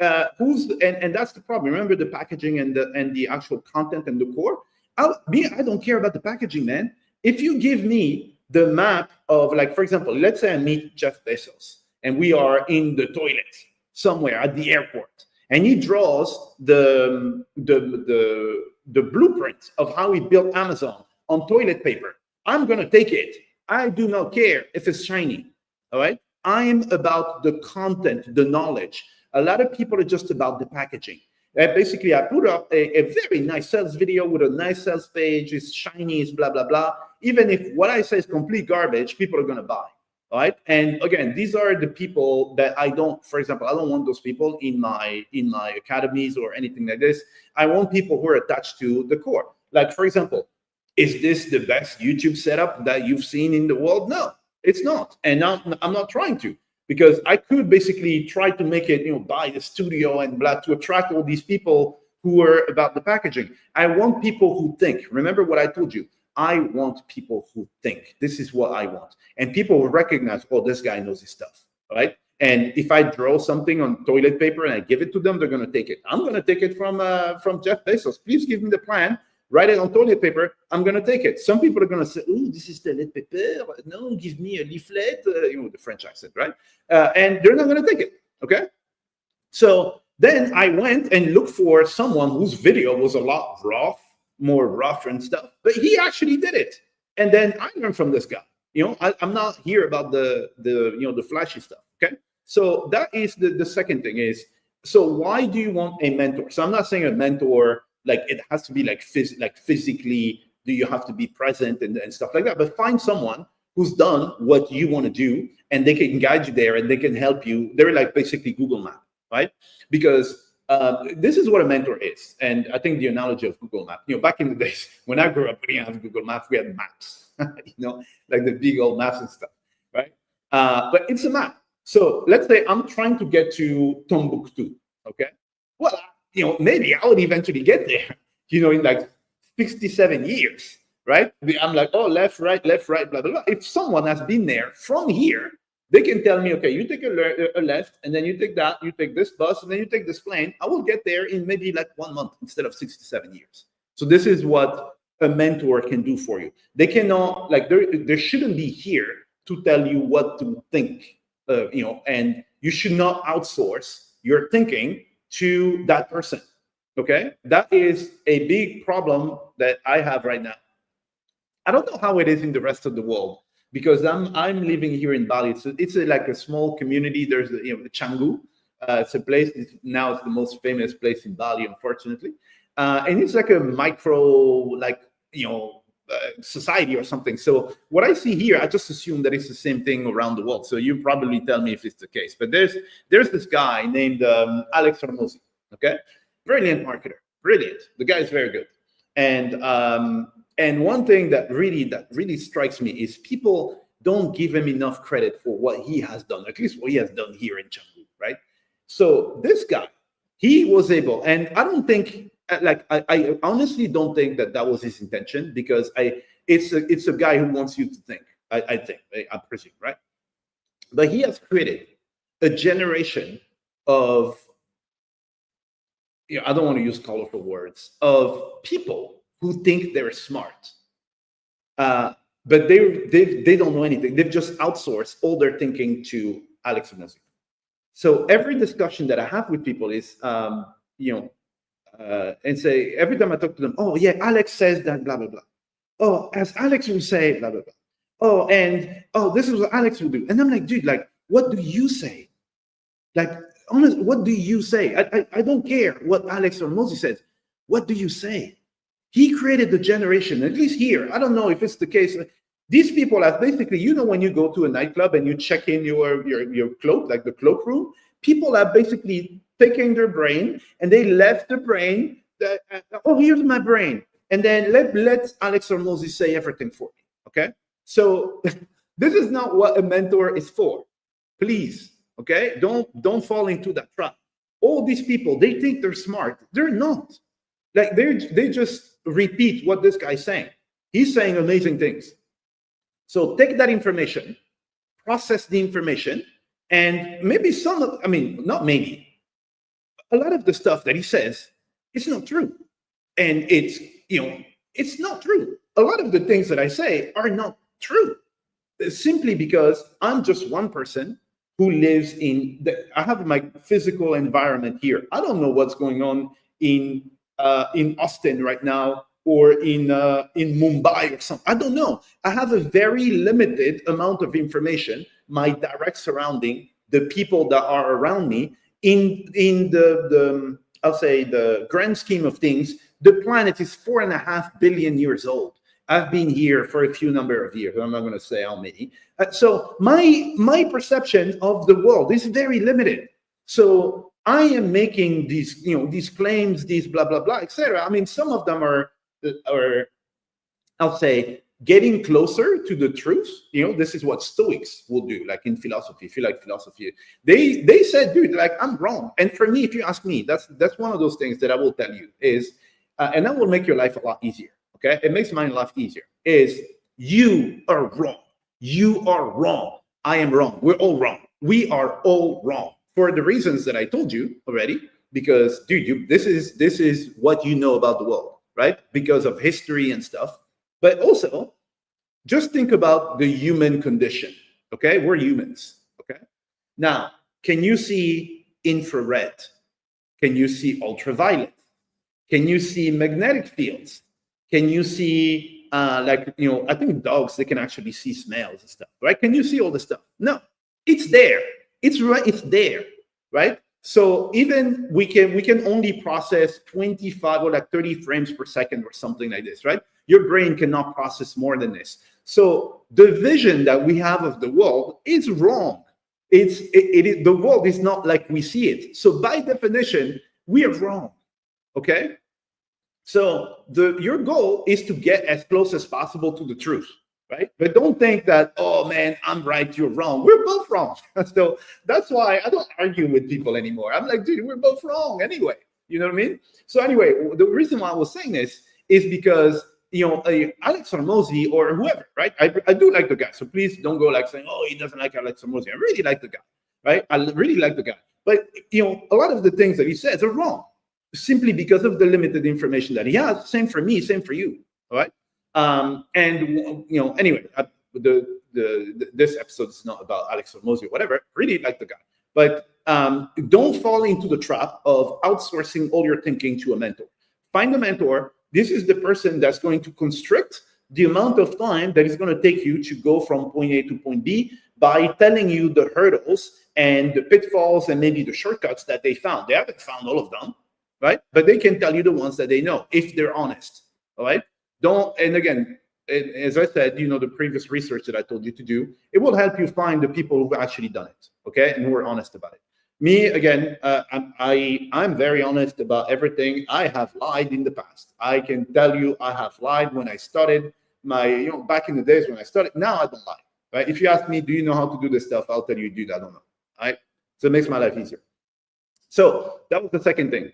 and that's the problem. Remember the packaging and the actual content and the core. I don't care about the packaging, man. If you give me the map of, like, for example, let's say I meet Jeff Bezos and we are in the toilet somewhere at the airport, and he draws the blueprint of how he built Amazon on toilet paper. I'm gonna take it. I do not care if it's shiny. All right. I'm about the content, the knowledge. A lot of people are just about the packaging. Basically, I put up a very nice sales video with a nice sales page. It's shiny, it's blah, blah, blah. Even if what I say is complete garbage, people are going to buy. All right. And again, these are the people that for example, I don't want those people in my academies or anything like this. I want people who are attached to the core. Like, for example, is this the best YouTube setup that you've seen in the world? No, it's not. And I'm not trying to. Because I could basically try to make it, buy the studio and blah, to attract all these people who are about the packaging. I want people who think. Remember what I told you. I want people who think. This is what I want. And people will recognize, oh, this guy knows his stuff, right? And if I draw something on toilet paper and I give it to them, they're going to take it. I'm going to take it from Jeff Bezos. Please give me the plan. Write it on toilet paper. I'm going to take it. Some people are going to say, oh, this is toilet paper. No, give me a leaflet. The French accent, right? And they're not going to take it, okay? So then I went and looked for someone whose video was a lot more rough and stuff, but he actually did it. And then I learned from this guy. I'm not here about the flashy stuff, okay? So that is the second thing is, so why do you want a mentor? So I'm not saying a mentor, like it has to be like physically, do you have to be present and stuff like that, but find someone who's done what you want to do, and they can guide you there and they can help you. They're like basically Google Map, right? Because this is what a mentor is. And I think the analogy of Google Map, back in the days when I grew up, we didn't have Google Maps, we had maps, like the big old maps and stuff, right? But it's a map. So let's say I'm trying to get to Timbuktu, okay? Well, maybe I would eventually get there, in like 67 years, right? I'm like, oh, left, right, blah, blah, blah. If someone has been there from here, they can tell me, okay, you take a left, and then you take that, you take this bus, and then you take this plane. I will get there in maybe like 1 month instead of 67 years. So this is what a mentor can do for you. They cannot, like, they shouldn't be here to tell you what to think, and you should not outsource your thinking to that person, okay? That is a big problem that I have right now. I don't know how it is in the rest of the world, because I'm living here in Bali. It's like a small community. There's the Canggu. It's a place. Now it's the most famous place in Bali, unfortunately, and it's like a micro, society or something. So what I see here, I just assume that it's the same thing around the world. So you probably tell me if it's the case. But there's this guy named Alex Hormozi. Okay, brilliant marketer, brilliant. The guy is very good, and one thing that really strikes me is people don't give him enough credit for what he has done, at least what he has done here in Canggu, right? So this guy, he was able, and I don't think, I honestly don't think that was his intention, because it's a guy who wants you to think, I presume, right? But he has created a generation of, I don't want to use colorful words, of people who think they're smart, but they don't know anything. They've just outsourced all their thinking to Alex Hormozi. So every discussion that I have with people is, and say, every time I talk to them, oh yeah, Alex says that, blah, blah, blah. Oh, as Alex will say, blah, blah, blah. Oh, and this is what Alex will do. And I'm like, dude, like, what do you say? Like, honestly, what do you say? I don't care what Alex Hormozi says. What do you say? He created the generation, at least here. I don't know if it's the case. These people are basically, when you go to a nightclub and you check in your cloak, like the cloakroom, people are basically taking their brain and they left the brain oh, here's my brain. And then let Alex Hormozi say everything for me. Okay. So this is not what a mentor is for. Please. Okay. Don't fall into that trap. All these people, they think they're smart. They're not. Like they just repeat what this guy's saying. He's saying amazing things. So take that information, process the information, and maybe not maybe, a lot of the stuff that he says is not true. And it's not true. A lot of the things that I say are not true, simply because I'm just one person who lives I have my physical environment here. I don't know what's going on in Austin right now, or in Mumbai or something. I don't know. I have a very limited amount of information, my direct surrounding, the people that are around me. In the I'll say the grand scheme of things, the planet is 4.5 billion years old. I've been here for a few number of years. I'm not going to say how many. So my perception of the world is very limited. So I am making these claims, these blah blah blah, etc. I mean, some of them are I'll say getting closer to the truth. This is what Stoics will do, like in philosophy. If you like philosophy, they said, dude, like, I'm wrong. And for me, if you ask me, that's one of those things that I will tell you is, and that will make your life a lot easier. Okay, it makes my life easier. Is you are wrong. You are wrong. I am wrong. We're all wrong. We are all wrong for the reasons that I told you already. Because, dude, this is what you know about the world, right? Because of history and stuff. But also, just think about the human condition. Okay, we're humans. Okay, now, can you see infrared? Can you see ultraviolet? Can you see magnetic fields? Can you see, I think dogs, they can actually see smells and stuff, right? Can you see all this stuff? No, it's there. It's right. It's there, right? So even we can only process 25 or like 30 frames per second or something like this, right? Your brain cannot process more than this. So the vision that we have of the world is wrong. The world is not like we see it. So by definition, we are wrong. Okay. So your goal is to get as close as possible to the truth, right? But don't think that, oh man, I'm right, you're wrong. We're both wrong. So that's why I don't argue with people anymore. I'm like, dude, we're both wrong anyway. You know what I mean? So anyway, the reason why I was saying this is because, Alex Hormozi or whoever, right? I do like the guy. So please don't go like saying, oh, he doesn't like Alex Hormozi. I really like the guy, right? I really like the guy. But, a lot of the things that he says are wrong, simply because of the limited information that he has. Same for me, same for you. All right. Anyway, this episode is not about Alex Hormozi or whatever. Really like the guy. But don't fall into the trap of outsourcing all your thinking to a mentor. Find a mentor. This is the person that's going to constrict the amount of time that is going to take you to go from point A to point B by telling you the hurdles and the pitfalls and maybe the shortcuts that they found. They haven't found all of them, right? But they can tell you the ones that they know if they're honest, all right? And again, as I said, the previous research that I told you to do, it will help you find the people who've actually done it, okay? And who are honest about it. Me, again, I'm very honest about everything. I have lied in the past. I can tell you I have lied when I started back in the days when I started. Now I don't lie, right? If you ask me, do you know how to do this stuff? I'll tell you, dude, I don't know, right? So it makes my life easier. So that was the second thing.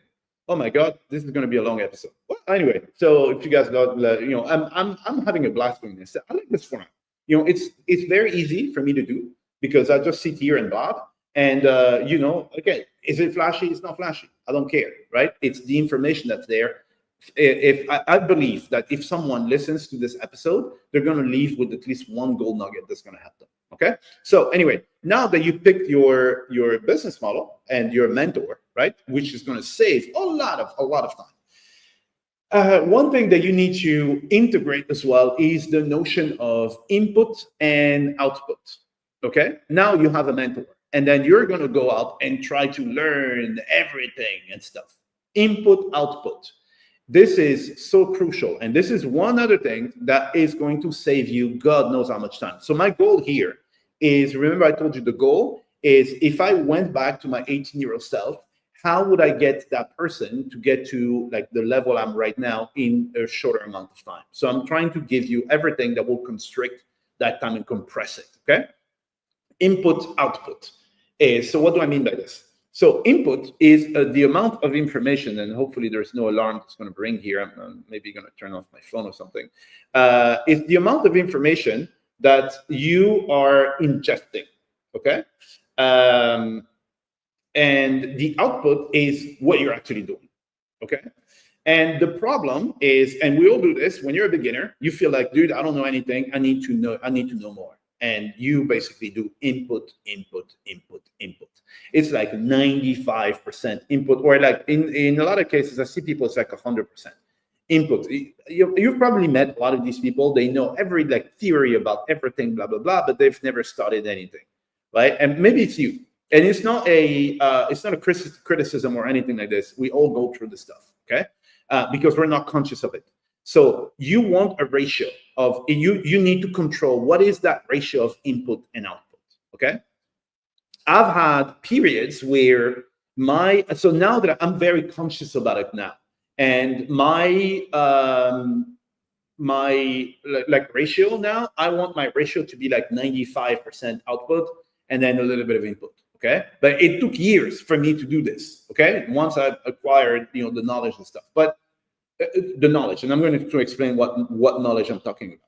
Oh my God, this is going to be a long episode. Well, anyway, so if you guys got, I'm having a blast doing this. I like this format. It's very easy for me to do because I just sit here and blab. And, okay, is it flashy? It's not flashy. I don't care, right? It's the information that's there. If I believe that if someone listens to this episode, they're going to leave with at least one gold nugget that's going to help them. Okay. So anyway, now that you picked your business model and your mentor, right, which is going to save a lot of time. One thing that you need to integrate as well is the notion of input and output. Okay. Now you have a mentor. And then you're going to go out and try to learn everything and stuff. Input, output. This is so crucial. And this is one other thing that is going to save you God knows how much time. So my goal here is, remember I told you the goal is if I went back to my 18-year-old self, how would I get that person to get to like the level I'm right now in a shorter amount of time? So I'm trying to give you everything that will constrict that time and compress it. Okay. Input, output. So what do I mean by this? So input is the amount of information, and hopefully there's no alarm that's going to ring here. I'm maybe going to turn off my phone or something. It's the amount of information that you are ingesting. Okay. And the output is what you're actually doing. Okay. And the problem is, and we all do this, when you're a beginner, you feel like, dude, I don't know anything. I need to know more. And you basically do input, input, input, input. It's like 95% input, or like in a lot of cases, I see people, it's like 100% input. You've probably met a lot of these people. They know every like theory about everything, blah, blah, blah, but they've never studied anything, right? And maybe it's you. And it's not a criticism or anything like this. We all go through this stuff, okay? Because we're not conscious of it. So you want a ratio of, you need to control what is that ratio of input and output, okay? I've had periods where so now that I'm very conscious about it now, and my like ratio now, I want my ratio to be like 95% output and then a little bit of input, okay? But it took years for me to do this, okay? Once I acquired, the knowledge and stuff, but the knowledge, and I'm going to explain what knowledge I'm talking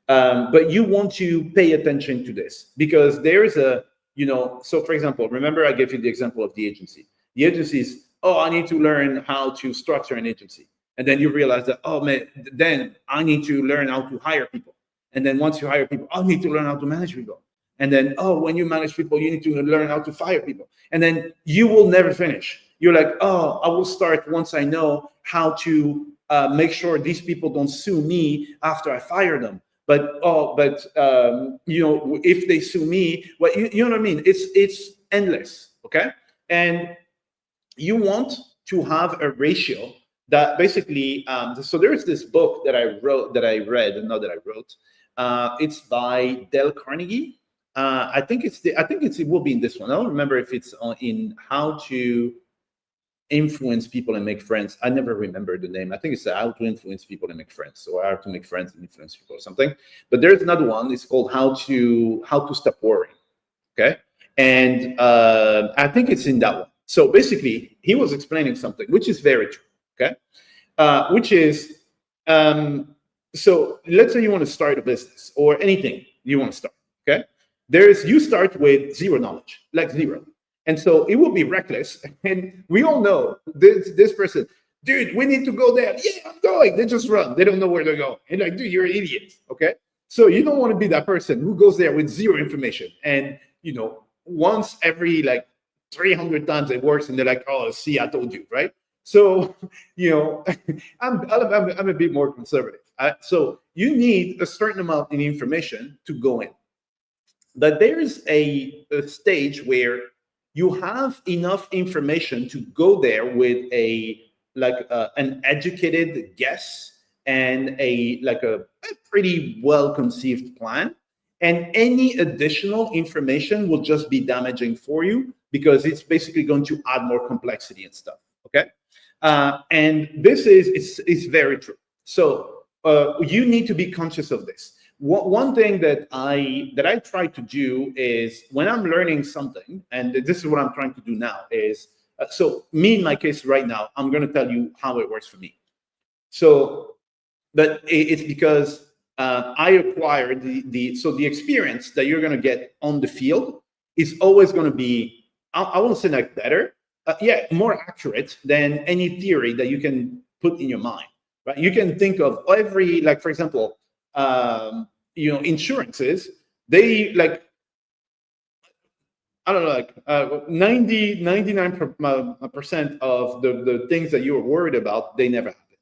about. But you want to pay attention to this because there's a, so for example, remember I gave you the example of the agency. The agency is, oh, I need to learn how to structure an agency. And then you realize that, oh man, then I need to learn how to hire people. And then once you hire people, I need to learn how to manage people. And then, oh, when you manage people, you need to learn how to fire people. And then you will never finish. You're like, oh, I will start once I know how to make sure these people don't sue me after I fire them. But if they sue me, well, you know what I mean? It's endless, okay? And you want to have a ratio that basically, so there's this book that I read. It's by Dale Carnegie. I think it will be in this one. I don't remember if it's in How to Influence People and Make Friends. I never remember the name. I think it's How to Influence People and Make Friends, or How to Make Friends and Influence People or something. But there's another one. It's called How to Stop Worrying. Okay, and I think it's in that one. So basically, he was explaining something which is very true. Okay, which is so let's say you want to start a business or anything you want to start. Okay, you start with zero knowledge, like zero. And so it will be reckless. And we all know this person, dude, we need to go there. Yeah, I'm going. They just run. They don't know where they're going. And like, dude, you're an idiot. Okay. So you don't want to be that person who goes there with zero information. And, once every like 300 times it works and they're like, oh, see, I told you, right? So, I'm a bit more conservative. So you need a certain amount of information to go in. But there's a stage where you have enough information to go there with an educated guess and a pretty well conceived plan. And any additional information will just be damaging for you because it's basically going to add more complexity and stuff. Okay, and this is very true. So you need to be conscious of this. One thing that I try to do is when I'm learning something, and this is what I'm trying to do now, is so me in my case right now, I'm going to tell you how it works for me. So, but it's because I acquired the experience that you're going to get on the field is always going to be, I won't say like better, more accurate than any theory that you can put in your mind. Right? You can think of every, like for example. Insurances, they like, I don't know, like 99% of the things that you're worried about, they never happen.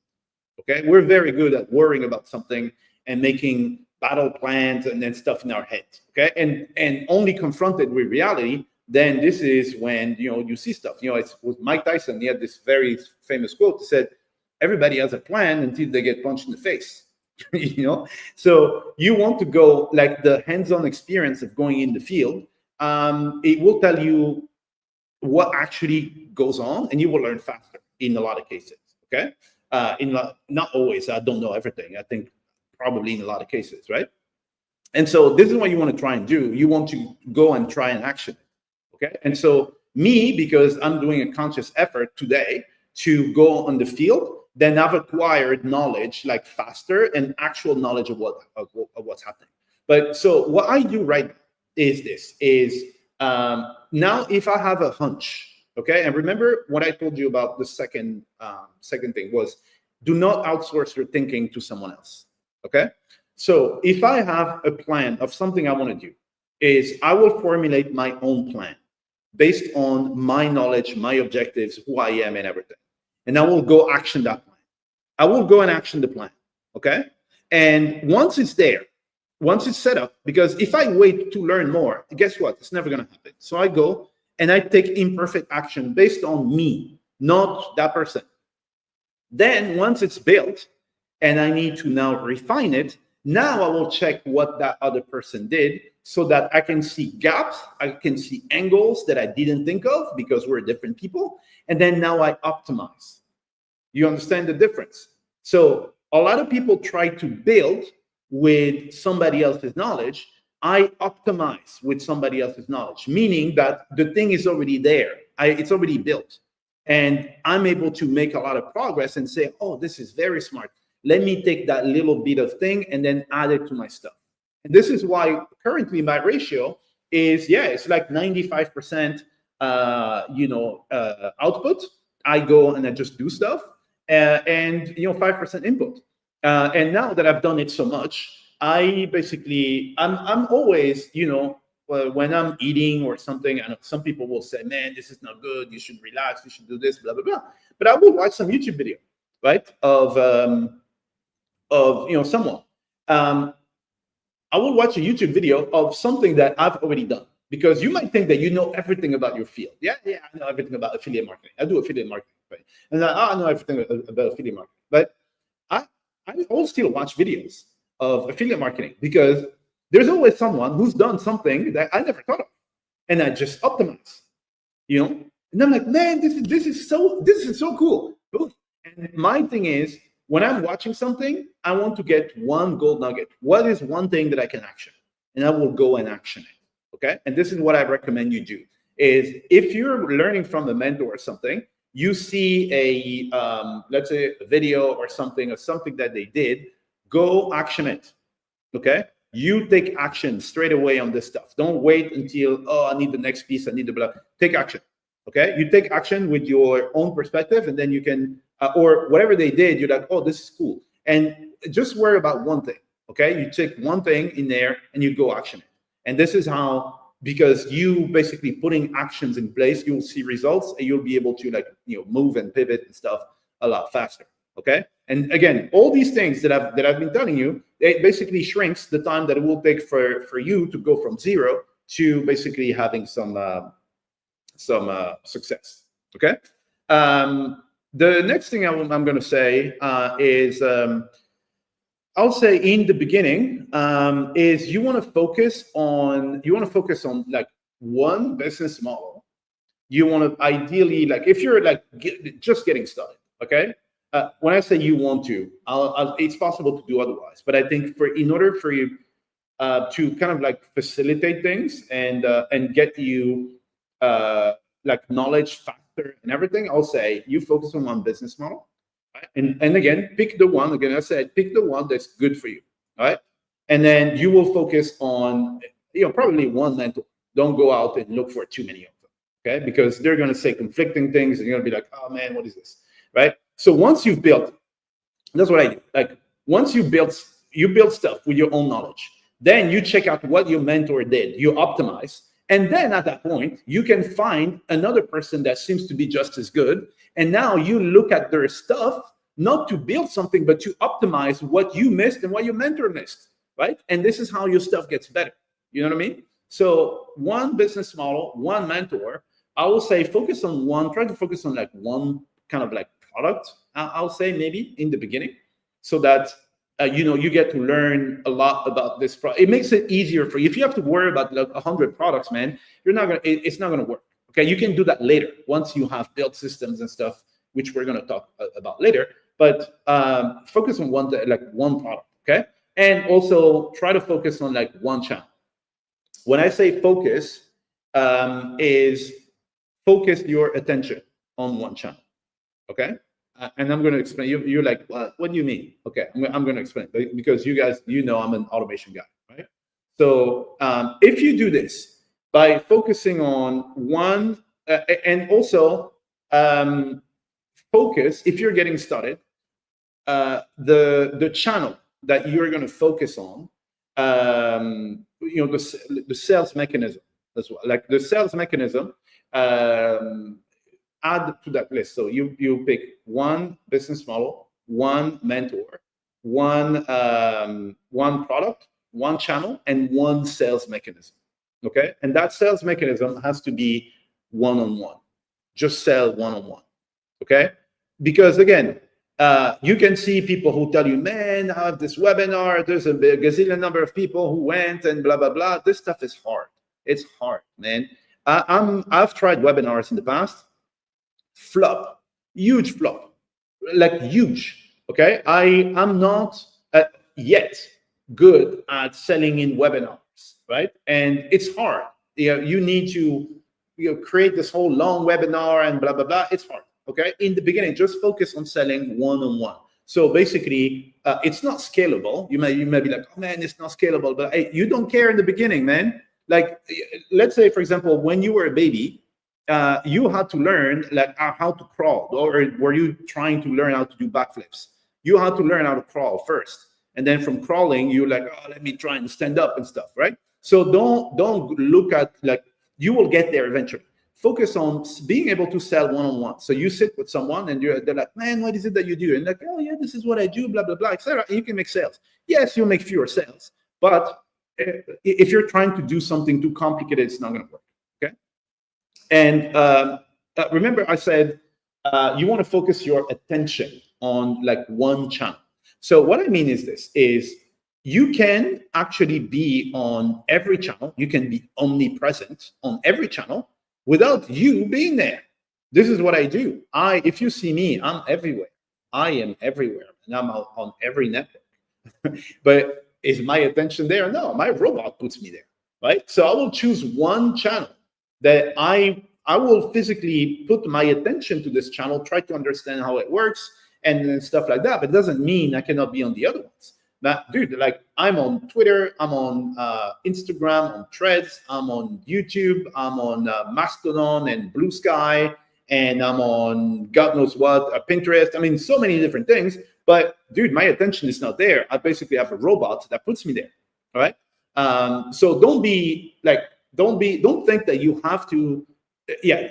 Okay, we're very good at worrying about something and making battle plans and then stuff in our heads. Okay, and only confronted with reality, then this is when you see stuff. It's with Mike Tyson. He had this very famous quote that said, "Everybody has a plan until they get punched in the face." So you want to go like the hands-on experience of going in the field. It will tell you what actually goes on, and you will learn faster in a lot of cases. Okay, not always. I don't know everything. I think probably in a lot of cases, right? And so this is what you want to try and do. You want to go and try and action it. Okay, and so me, because I'm doing a conscious effort today to go on the field, then I've acquired knowledge like faster and actual knowledge of what's happening. But so what I do right now is this: is now if I have a hunch, okay, and remember what I told you about the second thing was, do not outsource your thinking to someone else. Okay, so if I have a plan of something I want to do, is I will formulate my own plan based on my knowledge, my objectives, who I am, and everything, and I will go action that plan. I will go and action the plan. Okay, and once it's there, once it's set up, because if I wait to learn more, guess what? It's never going to happen. So I go and I take imperfect action based on me, not that person. Then once it's built and I need to now refine it, now I will check what that other person did so that I can see gaps, I can see angles that I didn't think of because we're different people. And then now I optimize. You understand the difference? So a lot of people try to build with somebody else's knowledge. I optimize with somebody else's knowledge, meaning that the thing is already there. It's already built. And I'm able to make a lot of progress and say, oh, this is very smart. Let me take that little bit of thing and then add it to my stuff. And this is why currently my ratio is, it's like 95% output. I go and I just do stuff, and 5% input. And now that I've done it so much, I basically, I'm always, when I'm eating or something, I know some people will say, man, this is not good. You should relax. You should do this, blah, blah, blah. But I will watch some YouTube video, right? Of someone. I will watch a YouTube video of something that I've already done, because you might think that you know everything about your field. Yeah, I know everything about affiliate marketing. I do affiliate marketing, right? And I know everything about affiliate marketing. But I will still watch videos of affiliate marketing, because there's always someone who's done something that I never thought of, and I just optimize, And I'm like, man, this is so cool. Boom. And my thing is, when I'm watching something, I want to get one gold nugget. What is one thing that I can action? And I will go and action it. Okay. And this is what I recommend you do: is if you're learning from a mentor or something, you see let's say a video or something that they did, go action it. Okay. You take action straight away on this stuff. Don't wait until, I need the next piece. I need the blah. Take action. Okay. You take action with your own perspective, and then you can, or whatever they did, you're like, oh, this is cool. And just worry about one thing. Okay. You take one thing in there and you go action it. And this is how, because you basically putting actions in place, you'll see results, and you'll be able to move and pivot and stuff a lot faster. Okay. And again, all these things that I've been telling you, it basically shrinks the time that it will take for you to go from zero to basically having some success. Okay. The next thing I'm going to say is, I'll say in the beginning, is you want to focus on like one business model. You want to ideally, like, if you're like just getting started, okay. When I say you want to, it's possible to do otherwise. But I think in order for you to kind of like facilitate things and get you like knowledge faster and everything, I'll say you focus on one business model. Right? And again, pick the one. Again, I said pick the one that's good for you. All right. And then you will focus on probably one mentor. Don't go out and look for too many of them. Okay, because they're going to say conflicting things, and you're going to be like, oh man, what is this? Right. So once you've built, that's what I do. Like once you build stuff with your own knowledge, then you check out what your mentor did, you optimize. And then at that point, you can find another person that seems to be just as good. And now you look at their stuff, not to build something, but to optimize what you missed and what your mentor missed, right? And this is how your stuff gets better. You know what I mean? So one business model, one mentor, I will say focus on one, try to focus on like one kind of like product, I'll say maybe in the beginning, so that you get to learn a lot about this product. It makes it easier for you. If you have to worry about like 100 products, man, it's not gonna work. Okay, you can do that later once you have built systems and stuff, which we're going to talk about later. But focus on one product, okay? And also try to focus on like one channel. When I say focus, is focus your attention on one channel, okay? And I'm going to explain. You're like, what do you mean? Okay, I'm going to explain because you guys, I'm an automation guy, right? So if you do this by focusing on one, and also focus, if you're getting started, the channel that you're going to focus on, the sales mechanism as well. Like the sales mechanism, add to that list. So you pick one business model, one mentor, one product, one channel, and one sales mechanism. Okay, and that sales mechanism has to be one-on-one. Just sell one-on-one. Okay, because again, you can see people who tell you, man, I have this webinar, there's a gazillion number of people who went and blah, blah, blah. This stuff is hard. It's hard, man. I've tried webinars in the past. Flop, huge flop, like huge, okay? I'm not yet good at selling in webinars, right? And it's hard. You need to create this whole long webinar and blah, blah, blah. It's hard. Okay, in the beginning, just focus on selling one-on-one. So basically, it's not scalable. You may be like, oh man, it's not scalable. But hey, you don't care in the beginning, man. Like, let's say, for example, when you were a baby, you had to learn like how to crawl, or were you trying to learn how to do backflips? You had to learn how to crawl first, and then from crawling, you're like, oh, let me try and stand up and stuff, right? So don't look at like you will get there eventually. Focus on being able to sell one-on-one. So you sit with someone and they're like, man, what is it that you do? And like, oh yeah, this is what I do, blah, blah, blah, etc. You can make sales. Yes, you'll make fewer sales. But if you're trying to do something too complicated, it's not going to work, okay? And remember I said you want to focus your attention on like one channel. So what I mean is this, is you can actually be on every channel. You can be omnipresent on every channel without you being there. This is what I do. If you see me, I'm everywhere. I am everywhere, and I'm on every network. But is my attention there? No, my robot puts me there, right? So I will choose one channel that I will physically put my attention to this channel, try to understand how it works, and stuff like that. But it doesn't mean I cannot be on the other ones. But dude, like I'm on Twitter, I'm on Instagram, on Threads, I'm on YouTube, I'm on Mastodon and Blue Sky, and I'm on God knows what, Pinterest. I mean, so many different things. But dude, my attention is not there. I basically have a robot that puts me there. All right. So don't think that you have to. Yeah,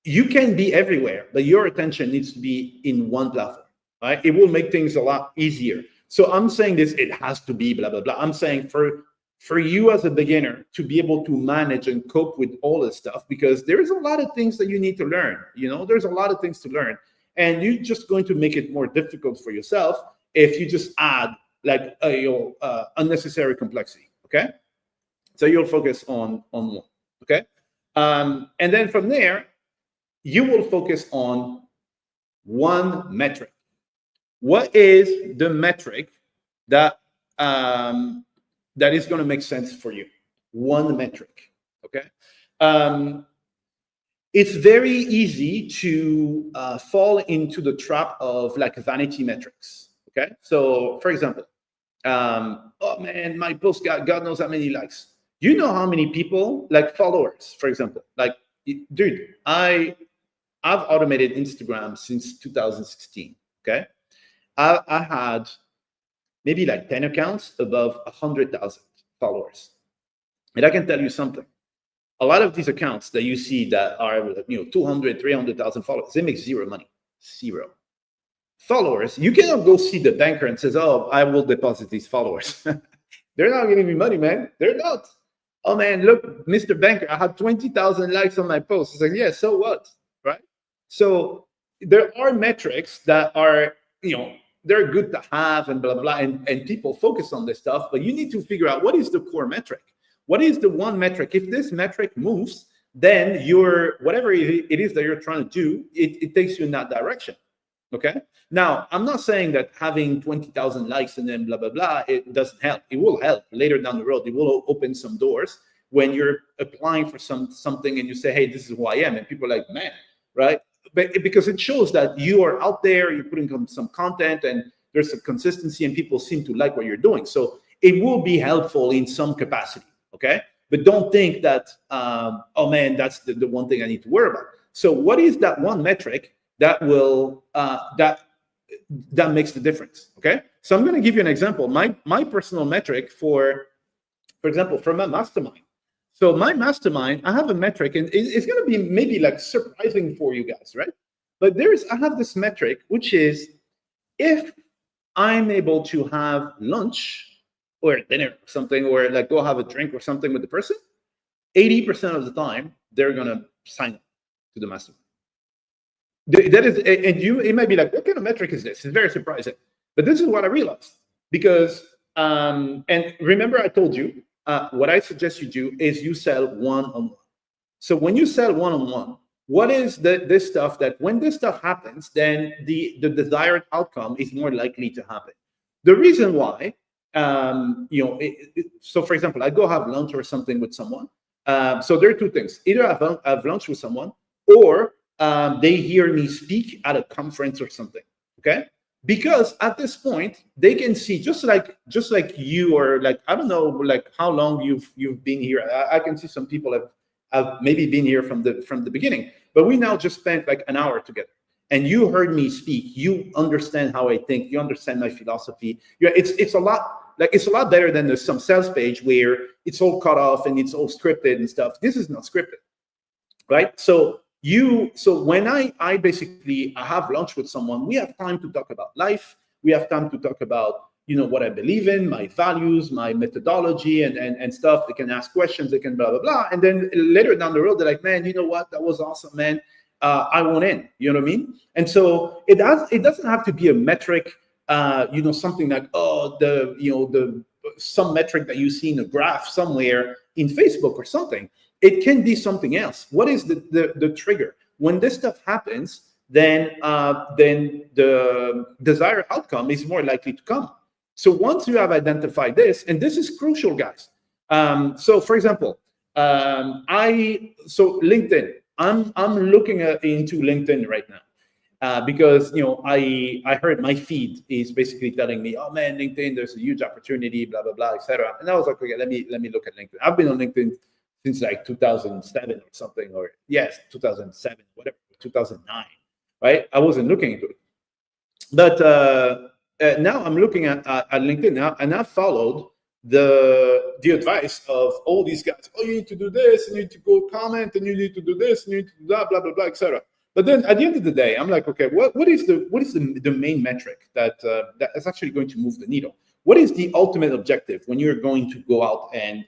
you can be everywhere, but your attention needs to be in one platform. Right. It will make things a lot easier. So I'm saying this, it has to be blah, blah, blah. I'm saying for you as a beginner to be able to manage and cope with all this stuff, because there's a lot of things that you need to learn. There's a lot of things to learn. And you're just going to make it more difficult for yourself if you just add like unnecessary complexity, okay? So you'll focus on one, okay? And then from there, you will focus on one metric. What is the metric that is going to make sense for you? One metric, okay? It's very easy to fall into the trap of like vanity metrics, okay? So, for example, oh man, my post got God knows how many likes. You know how many people, like followers, for example, like, dude, I've automated Instagram since 2016, okay? I had maybe like 10 accounts above 100,000 followers. And I can tell you something. A lot of these accounts that you see that are 200, 300,000 followers, they make zero money. Zero. Followers, you cannot go see the banker and says, oh, I will deposit these followers. They're not giving me money, man. They're not. Oh man, look, Mr. Banker, I had 20,000 likes on my post. It's like, yeah, so what, right? So there are metrics that are, they're good to have and blah, blah, blah. And people focus on this stuff, but you need to figure out what is the core metric. What is the one metric? If this metric moves, then whatever it is that you're trying to do, it takes you in that direction. Okay. Now, I'm not saying that having 20,000 likes and then blah, blah, blah, it doesn't help. It will help later down the road. It will open some doors when you're applying for something and you say, hey, this is who I am. And people are like, man, right? But because it shows that you are out there, you're putting some content and there's a consistency and people seem to like what you're doing. So it will be helpful in some capacity. Okay. But don't think that, oh man, that's the one thing I need to worry about. So what is that one metric that will that makes the difference? Okay, so I'm going to give you an example. My personal metric for example, from my mastermind. So my mastermind, I have a metric, and it's going to be maybe like surprising for you guys, right? But I have this metric, which is if I'm able to have lunch or dinner or something, or like go have a drink or something with the person, 80% of the time they're going to sign up to the mastermind. That is, and it might be like, what kind of metric is this? It's very surprising. But this is what I realized. Because, and remember I told you, what I suggest you do is you sell one-on-one. So when you sell one-on-one, what is this stuff that when this stuff happens, then the desired outcome is more likely to happen. The reason why, so for example, I go have lunch or something with someone. So there are two things. Either I have lunch with someone, or they hear me speak at a conference or something, okay? Because at this point, they can see, just like you, or like, I don't know, like how long you've been here. I can see some people have maybe been here from the beginning, but we now just spent like an hour together. And you heard me speak. You understand how I think. You understand my philosophy. It's a lot better than some sales page where it's all cut off and it's all scripted and stuff. This is not scripted, right? So when I basically have lunch with someone, we have time to talk about life. We have time to talk about, what I believe in, my values, my methodology, and stuff. They can ask questions. They can blah blah blah. And then later down the road, they're like, man, you know what? That was awesome, man. I want in. You know what I mean? And so it doesn't have to be a metric. Something like some metric that you see in a graph somewhere in Facebook or something. It can be something else. What is the trigger? When this stuff happens, then the desired outcome is more likely to come. So once you have identified this, and this is crucial, guys. So for example, LinkedIn. I'm looking into LinkedIn right now. Because I heard my feed is basically telling me, oh man, LinkedIn, there's a huge opportunity, blah blah blah, etc. And I was like, okay, let me look at LinkedIn. I've been on LinkedIn since like 2007 or something, or 2007, whatever, 2009, right? I wasn't looking into it, but now I'm looking at LinkedIn now, and I followed the advice of all these guys. Oh, you need to do this, and you need to go comment, and you need to do this, and you need to do that, blah blah blah, etc. But then at the end of the day, I'm like, okay, what is the main metric that is actually going to move the needle? What is the ultimate objective when you're going to go out and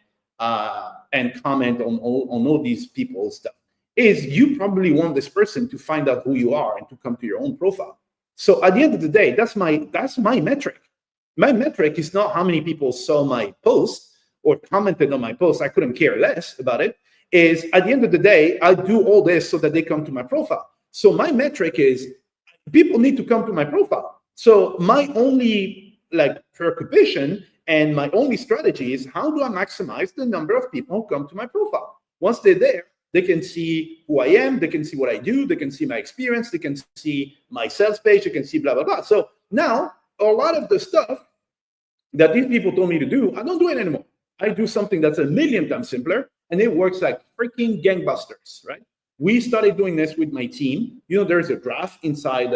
comment on all these people's stuff? Is you probably want this person to find out who you are and to come to your own profile. So at the end of the day, that's my metric. My metric is not how many people saw my post or commented on my post. I couldn't care less about it. Is at the end of the day, I do all this so that they come to my profile. So my metric is people need to come to my profile. So my only preoccupation and my only strategy is how do I maximize the number of people who come to my profile? Once they're there, they can see who I am, they can see what I do, they can see my experience, they can see my sales page, they can see blah, blah, blah. So now a lot of the stuff that these people told me to do, I don't do it anymore. I do something that's a million times simpler, and it works like freaking gangbusters, right? We started doing this with my team. There's a graph inside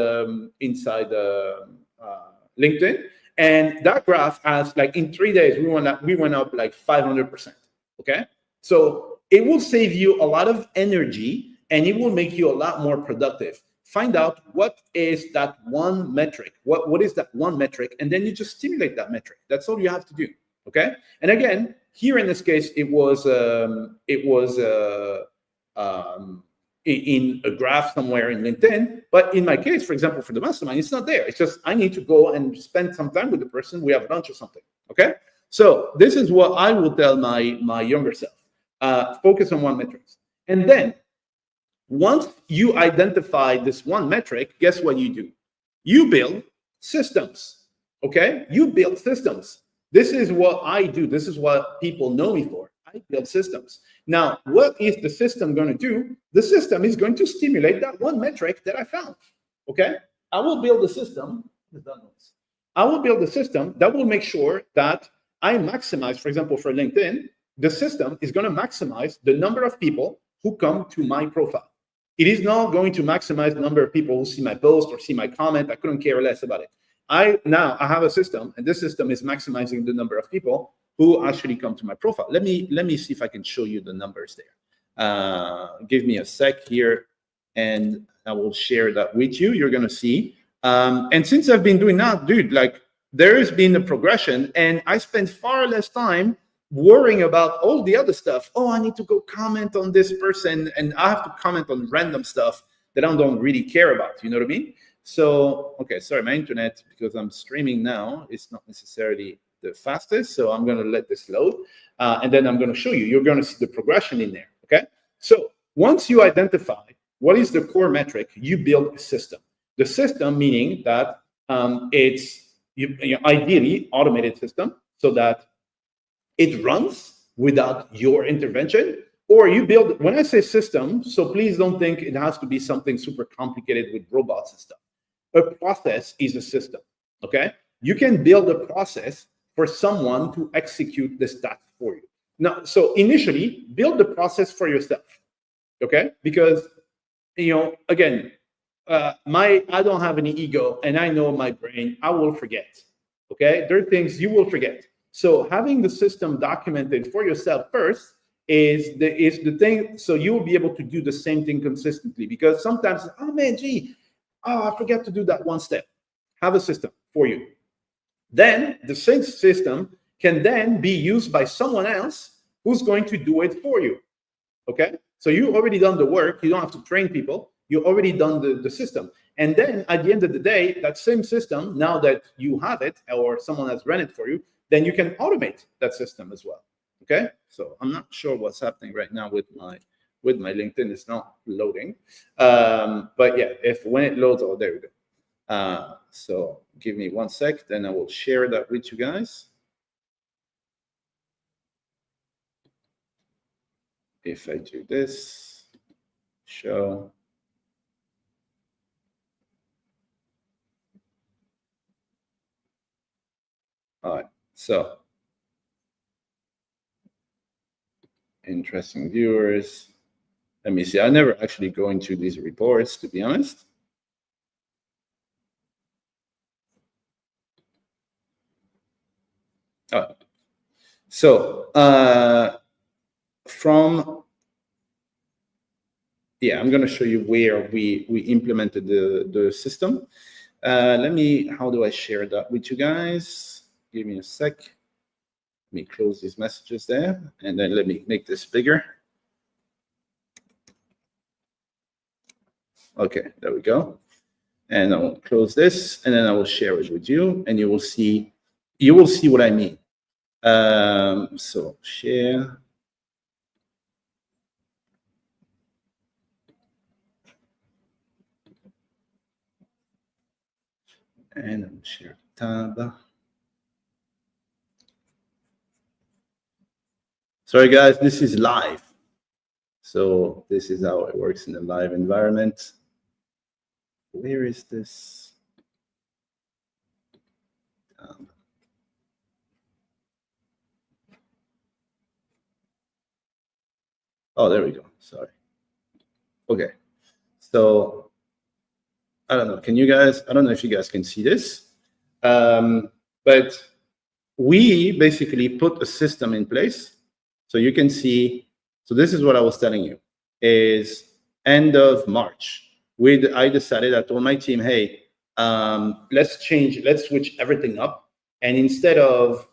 LinkedIn, and that graph has in 3 days we went up like 500%. Okay, so it will save you a lot of energy, and it will make you a lot more productive. Find out what is that one metric. What is that one metric, and then you just stimulate that metric. That's all you have to do. Okay, and again, here in this case, it was in a graph somewhere in LinkedIn. But in my case, for example, for the mastermind, it's not there. It's just I need to go and spend some time with the person. We have lunch or something. Okay, so this is what I will tell my younger self. Focus on one metric. And then once you identify this one metric, guess what you do? You build systems, okay? You build systems. This is what I do. This is what people know me for. I build systems. Now, what is the system going to do? The system is going to stimulate that one metric that I found, okay? I will build a system. I will build a system that will make sure that I maximize, for example, for LinkedIn, the system is going to maximize the number of people who come to my profile. It is not going to maximize the number of people who see my post or see my comment. I couldn't care less about it. I have a system, and this system is maximizing the number of people who actually come to my profile. Let me see if I can show you the numbers there. Give me a sec here, and I will share that with you. You're gonna see. And since I've been doing that, dude, like there has been a progression, and I spend far less time worrying about all the other stuff. Oh, I need to go comment on this person, and I have to comment on random stuff that I don't really care about. You know what I mean? So, okay, sorry, my internet, because I'm streaming now, it's not necessarily the fastest. So I'm going to let this load, and then I'm going to show you. You're going to see the progression in there, okay? So once you identify what is the core metric, you build a system. The system meaning that it's ideally automated system so that it runs without your intervention, or you build, when I say system, so please don't think it has to be something super complicated with robots and stuff. A process is a system, okay? You can build a process for someone to execute this task for you. Now, so initially, build the process for yourself, okay? Because, again, I don't have any ego, and I know my brain, I will forget, okay? There are things you will forget. So having the system documented for yourself first is the thing, so you will be able to do the same thing consistently. Because sometimes, oh man, I forget to do that one step. Have a system for you. Then the same system can then be used by someone else who's going to do it for you, okay? So you already done the work. You don't have to train people. You already done the system. And then at the end of the day, that same system, now that you have it or someone has run it for you, then you can automate that system as well, okay? So I'm not sure what's happening right now with my LinkedIn. It's not loading. But yeah, when it loads, oh, there we go. So give me 1 sec, then I will share that with you guys. If I do this, show. All right, so interesting viewers. Let me see. I never actually go into these reports, to be honest. All right. So I'm going to show you where we implemented the system. How do I share that with you guys? Give me a sec. Let me close these messages there, and then let me make this bigger. Okay, there we go. And I will close this, and then I will share it with you, and you will see what I mean. So share. And I'll share tab. Sorry guys, this is live. So this is how it works in the live environment. Where is this? Oh, there we go. Sorry. Okay. So I don't know. I don't know if you guys can see this, but we basically put a system in place. So you can see, so this is what I was telling you, is end of March. I decided, I told my team, hey, let's switch everything up. And instead of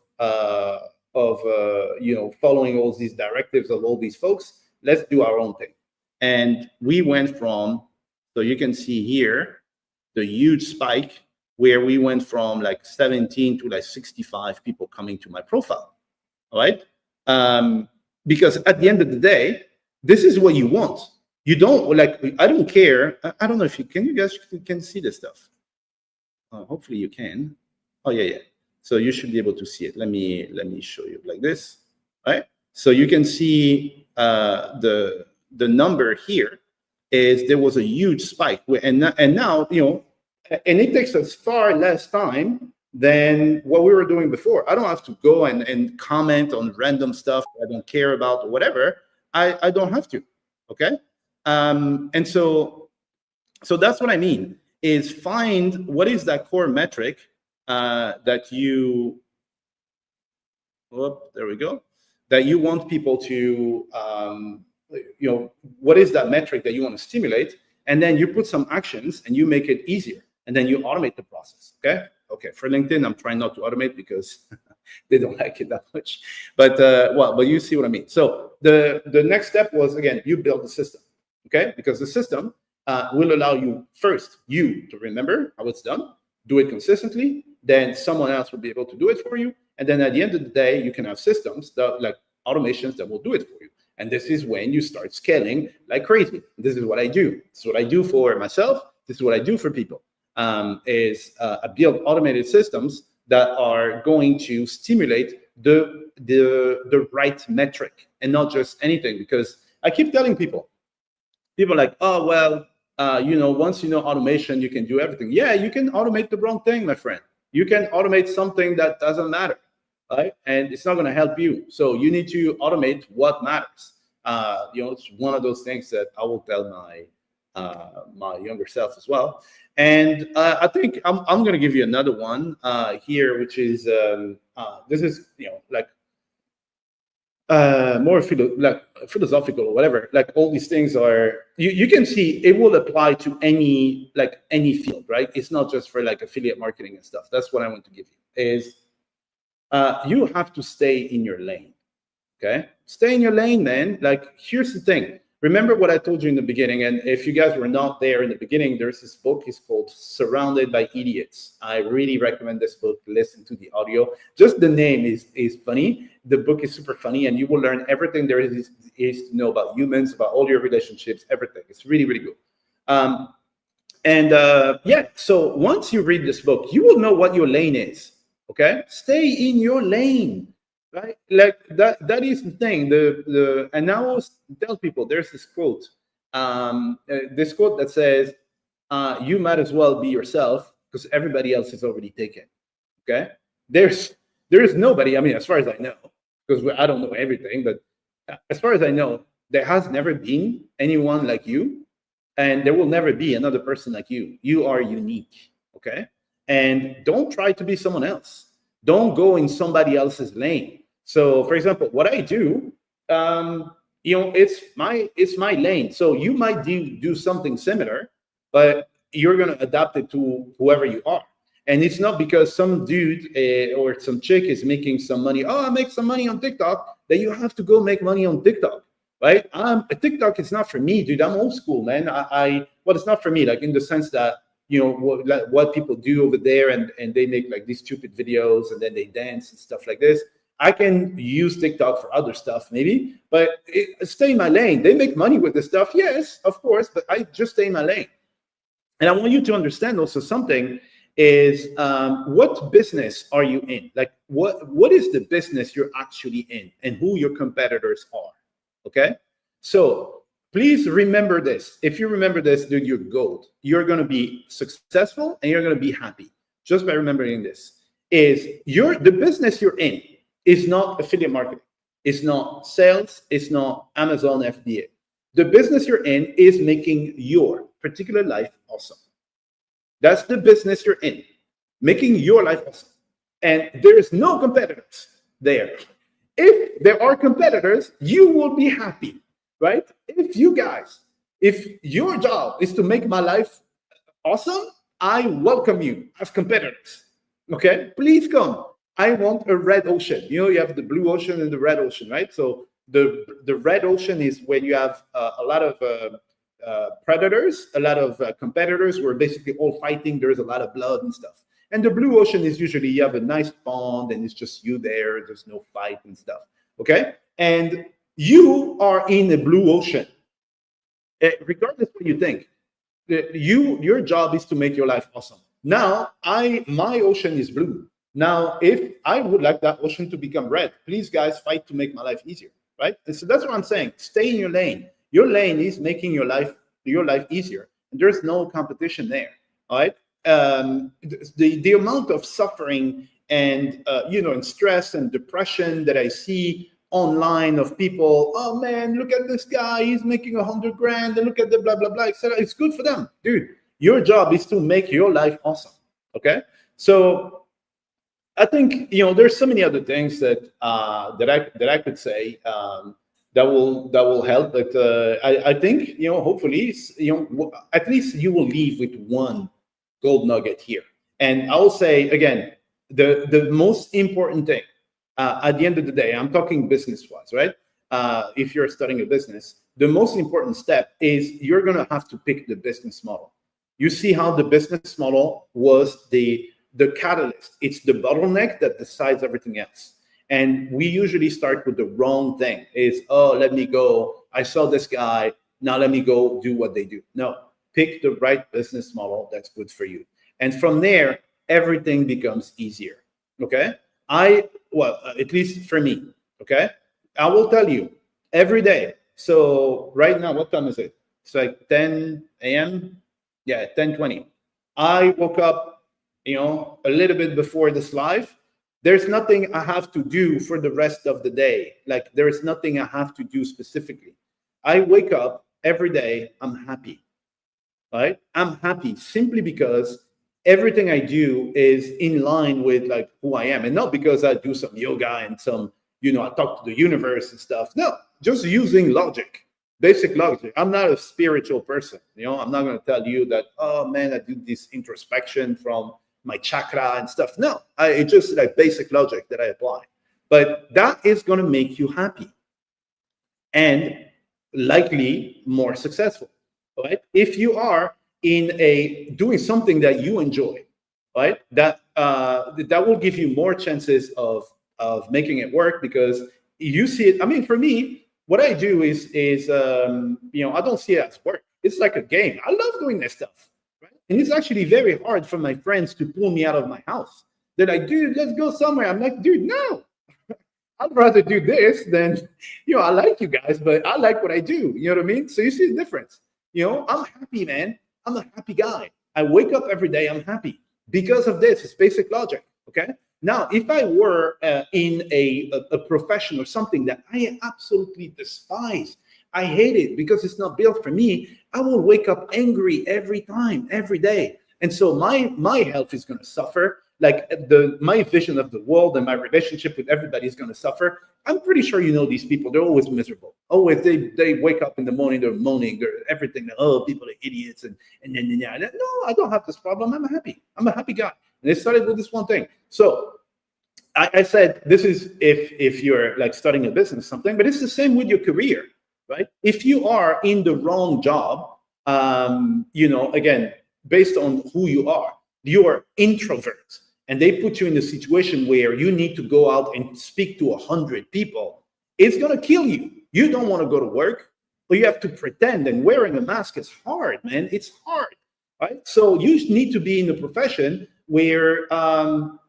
following all these directives of all these folks, let's do our own thing. And we went from, so you can see here, the huge spike where we went from like 17 to like 65 people coming to my profile, all right? Because at the end of the day, This is what you want. You don't like, I don't care. I don't know if you guys can see this stuff. Hopefully you can. Oh yeah. So you should be able to see it. Let me show you like this, right? So you can see the number here is there was a huge spike, and now, you know, and it takes us far less time than what we were doing before. I don't have to go and comment on random stuff I don't care about or whatever. I don't have to. Okay. And so that's what I mean, is find what is that core metric that you, there we go, that you want people to, you know, what is that metric that you want to stimulate? And then you put some actions and you make it easier, and then you automate the process. Okay. For LinkedIn, I'm trying not to automate because they don't like it that much. But but you see what I mean. So the next step was, again, you build the system. Okay, because the system will allow you first to remember how it's done, do it consistently. Then someone else will be able to do it for you, and then at the end of the day, you can have systems that, like automations, that will do it for you. And this is when you start scaling like crazy. This is what I do. This is what I do for myself. This is what I do for people. I build automated systems that are going to stimulate the right metric and not just anything. Because I keep telling people are like, oh, well, you know, once you know automation, you can do everything. Yeah, you can automate the wrong thing, my friend. You can automate something that doesn't matter, right? And it's not going to help you. So you need to automate what matters. You know, it's one of those things that I will tell my younger self as well. And I think I'm going to give you another one here, which is this is, you know, like more philosophical or whatever. Like all these things are, you can see it will apply to any field, right? It's not just for like affiliate marketing and stuff. That's what I want to give you is you have to stay in your lane. Okay, stay in your lane, man. Like, here's the thing. Remember what I told you in the beginning, and if you guys were not there in the beginning, there's this book. It's called Surrounded by Idiots. I really recommend this book. Listen to the audio. Just the name is funny. The book is super funny, and you will learn everything there is to know about humans, about all your relationships, everything. It's really, really good. Yeah, so once you read this book, you will know what your lane is. Okay, stay in your lane. Right, like that is the thing. And I always tell people there's this quote that says, "You might as well be yourself because everybody else is already taken." Okay, there is nobody. I mean, as far as I know, because I don't know everything, but as far as I know, there has never been anyone like you, and there will never be another person like you. You are unique. Okay, and don't try to be someone else. Don't go in somebody else's lane. So, for example, what I do, you know, it's my lane. So you might do something similar, but you're going to adapt it to whoever you are. And it's not because some dude or some chick is making some money. Oh, I make some money on TikTok. That you have to go make money on TikTok, right? TikTok is not for me, dude. I'm old school, man. Well, it's not for me, like in the sense that, you know, what people do over there, and they make like these stupid videos and then they dance and stuff like this. I can use TikTok for other stuff, maybe, but stay in my lane. They make money with this stuff, yes, of course, but I just stay in my lane. And I want you to understand also something is what business are you in? Like, what is the business you're actually in, and who your competitors are? Okay, so please remember this. If you remember this, dude, you're gold. You're going to be successful and you're going to be happy just by remembering this. Is the business you're in is not affiliate marketing. It's not sales. It's not Amazon FBA. The business you're in is making your particular life awesome. That's the business you're in, making your life awesome. And there is no competitors there. If there are competitors, you will be happy, right? If your job is to make my life awesome, I welcome you as competitors. Okay, please come. I want a red ocean. You know, you have the blue ocean and the red ocean, right? So the red ocean is when you have a lot of predators, a lot of competitors who are basically all fighting. There's a lot of blood and stuff. And the blue ocean is usually you have a nice pond and it's just you there. There's no fight and stuff. Okay, and You are in a blue ocean. Regardless what you think, your job is to make your life awesome. Now, my ocean is blue. Now, if I would like that ocean to become red, please, guys, fight to make my life easier, right? And so that's what I'm saying. Stay in your lane. Your lane is making your life easier, and there's no competition there, all right? The amount of suffering and and stress and depression that I see online of people, oh man, look at this guy, he's making 100 grand, and look at the blah blah blah, etc. It's good for them, dude. Your job is to make your life awesome. Okay, so I think there's so many other things that I could say that will help, but I think hopefully at least you will leave with one gold nugget here. And I will say again, the most important thing. At the end of the day, I'm talking business-wise, right? If you're starting a business, the most important step is you're going to have to pick the business model. You see how the business model was the catalyst. It's the bottleneck that decides everything else. And we usually start with the wrong thing. Is, oh, let me go. I saw this guy. Now let me go do what they do. No, pick the right business model that's good for you. And from there, everything becomes easier. Okay? At least for me, okay? I will tell you every day. So right now, what time is it? It's like 10 a.m. Yeah, 10:20. I woke up, a little bit before this live. There's nothing I have to do for the rest of the day. Like, there's nothing I have to do specifically. I wake up every day, I'm happy, right? I'm happy simply because everything I do is in line with like who I am, and not because I do some yoga and some, I talk to the universe and stuff. No, just using logic, basic logic. I'm not a spiritual person. I'm not going to tell you that, oh man, I do this introspection from my chakra and stuff. No, it's just like basic logic that I apply. But that is going to make you happy and likely more successful, right? If you are doing something that you enjoy, right? That will give you more chances of making it work, because you see it. I mean, for me, what I do is I don't see it as work. It's like a game. I love doing this stuff, right? And it's actually very hard for my friends to pull me out of my house. They're like, dude, let's go somewhere. I'm like, dude, no. I'd rather do this than, I like you guys, but I like what I do. You know what I mean? So you see the difference. I'm happy, man. I'm a happy guy. I wake up every day, I'm happy because of this. It's basic logic, okay? Now, if I were in a profession or something that I absolutely despise, I hate it because it's not built for me, I will wake up angry every time, every day. And so my health is going to suffer. Like my vision of the world and my relationship with everybody is going to suffer. I'm pretty sure these people. They're always miserable. Always, they wake up in the morning, they're moaning, they're everything. Oh, people are idiots, and no, I don't have this problem. I'm happy. I'm a happy guy. And it started with this one thing. So I said this is if you're like starting a business or something, but it's the same with your career, right? If you are in the wrong job, again, based on who you are introverts. And they put you in a situation where you need to go out and speak to 100 people, it's going to kill you. You don't want to go to work, but you have to pretend, and wearing a mask is hard, man. It's hard, right? So you need to be in a profession where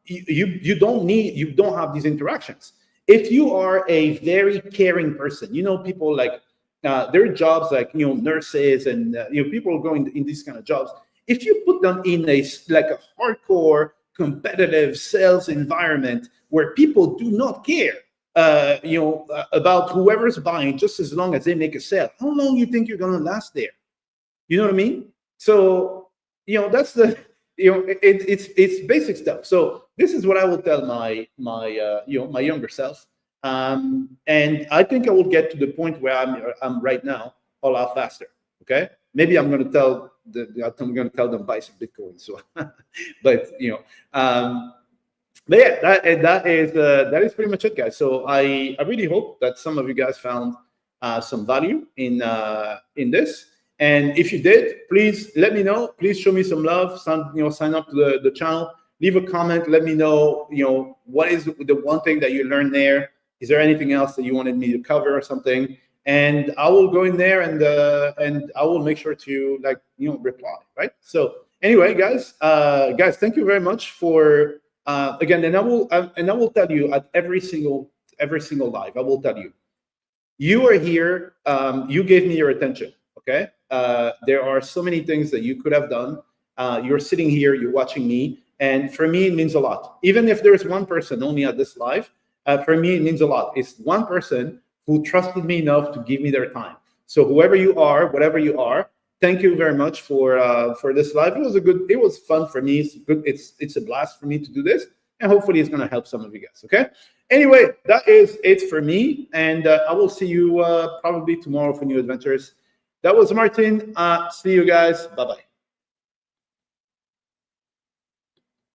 you don't have these interactions. If you are a very caring person, people like their jobs like nurses and people going in these kind of jobs. If you put them in a hardcore competitive sales environment where people do not care, about whoever's buying, just as long as they make a sale, how long you think you're going to last there? You know what I mean? So, that's the, it's basic stuff. So this is what I will tell my younger self. And I think I will get to the point where I'm right now a lot faster. Okay. Maybe I'm going to tell them buy some Bitcoin. So, but yeah, that is pretty much it, guys. So I really hope that some of you guys found some value in this. And if you did, please let me know. Please show me some love. Sign up to the channel. Leave a comment. Let me know. What is the one thing that you learned there? Is there anything else that you wanted me to cover or something? And I will go in there and I will make sure to reply, right? So anyway, guys, thank you very much for again. And I will tell you at every single live, I will tell you, you are here. You gave me your attention. Okay. There are so many things that you could have done. You're sitting here. You're watching me. And for me, it means a lot. Even if there's one person only at this live, for me, it means a lot. It's one person who trusted me enough to give me their time. So whoever you are, whatever you are, thank you very much for this live. It was fun for me. It's good. It's a blast for me to do this, and hopefully it's going to help some of you guys. Okay. Anyway, that is it for me, and I will see you probably tomorrow for new adventures. That was Martin. See you guys. Bye bye.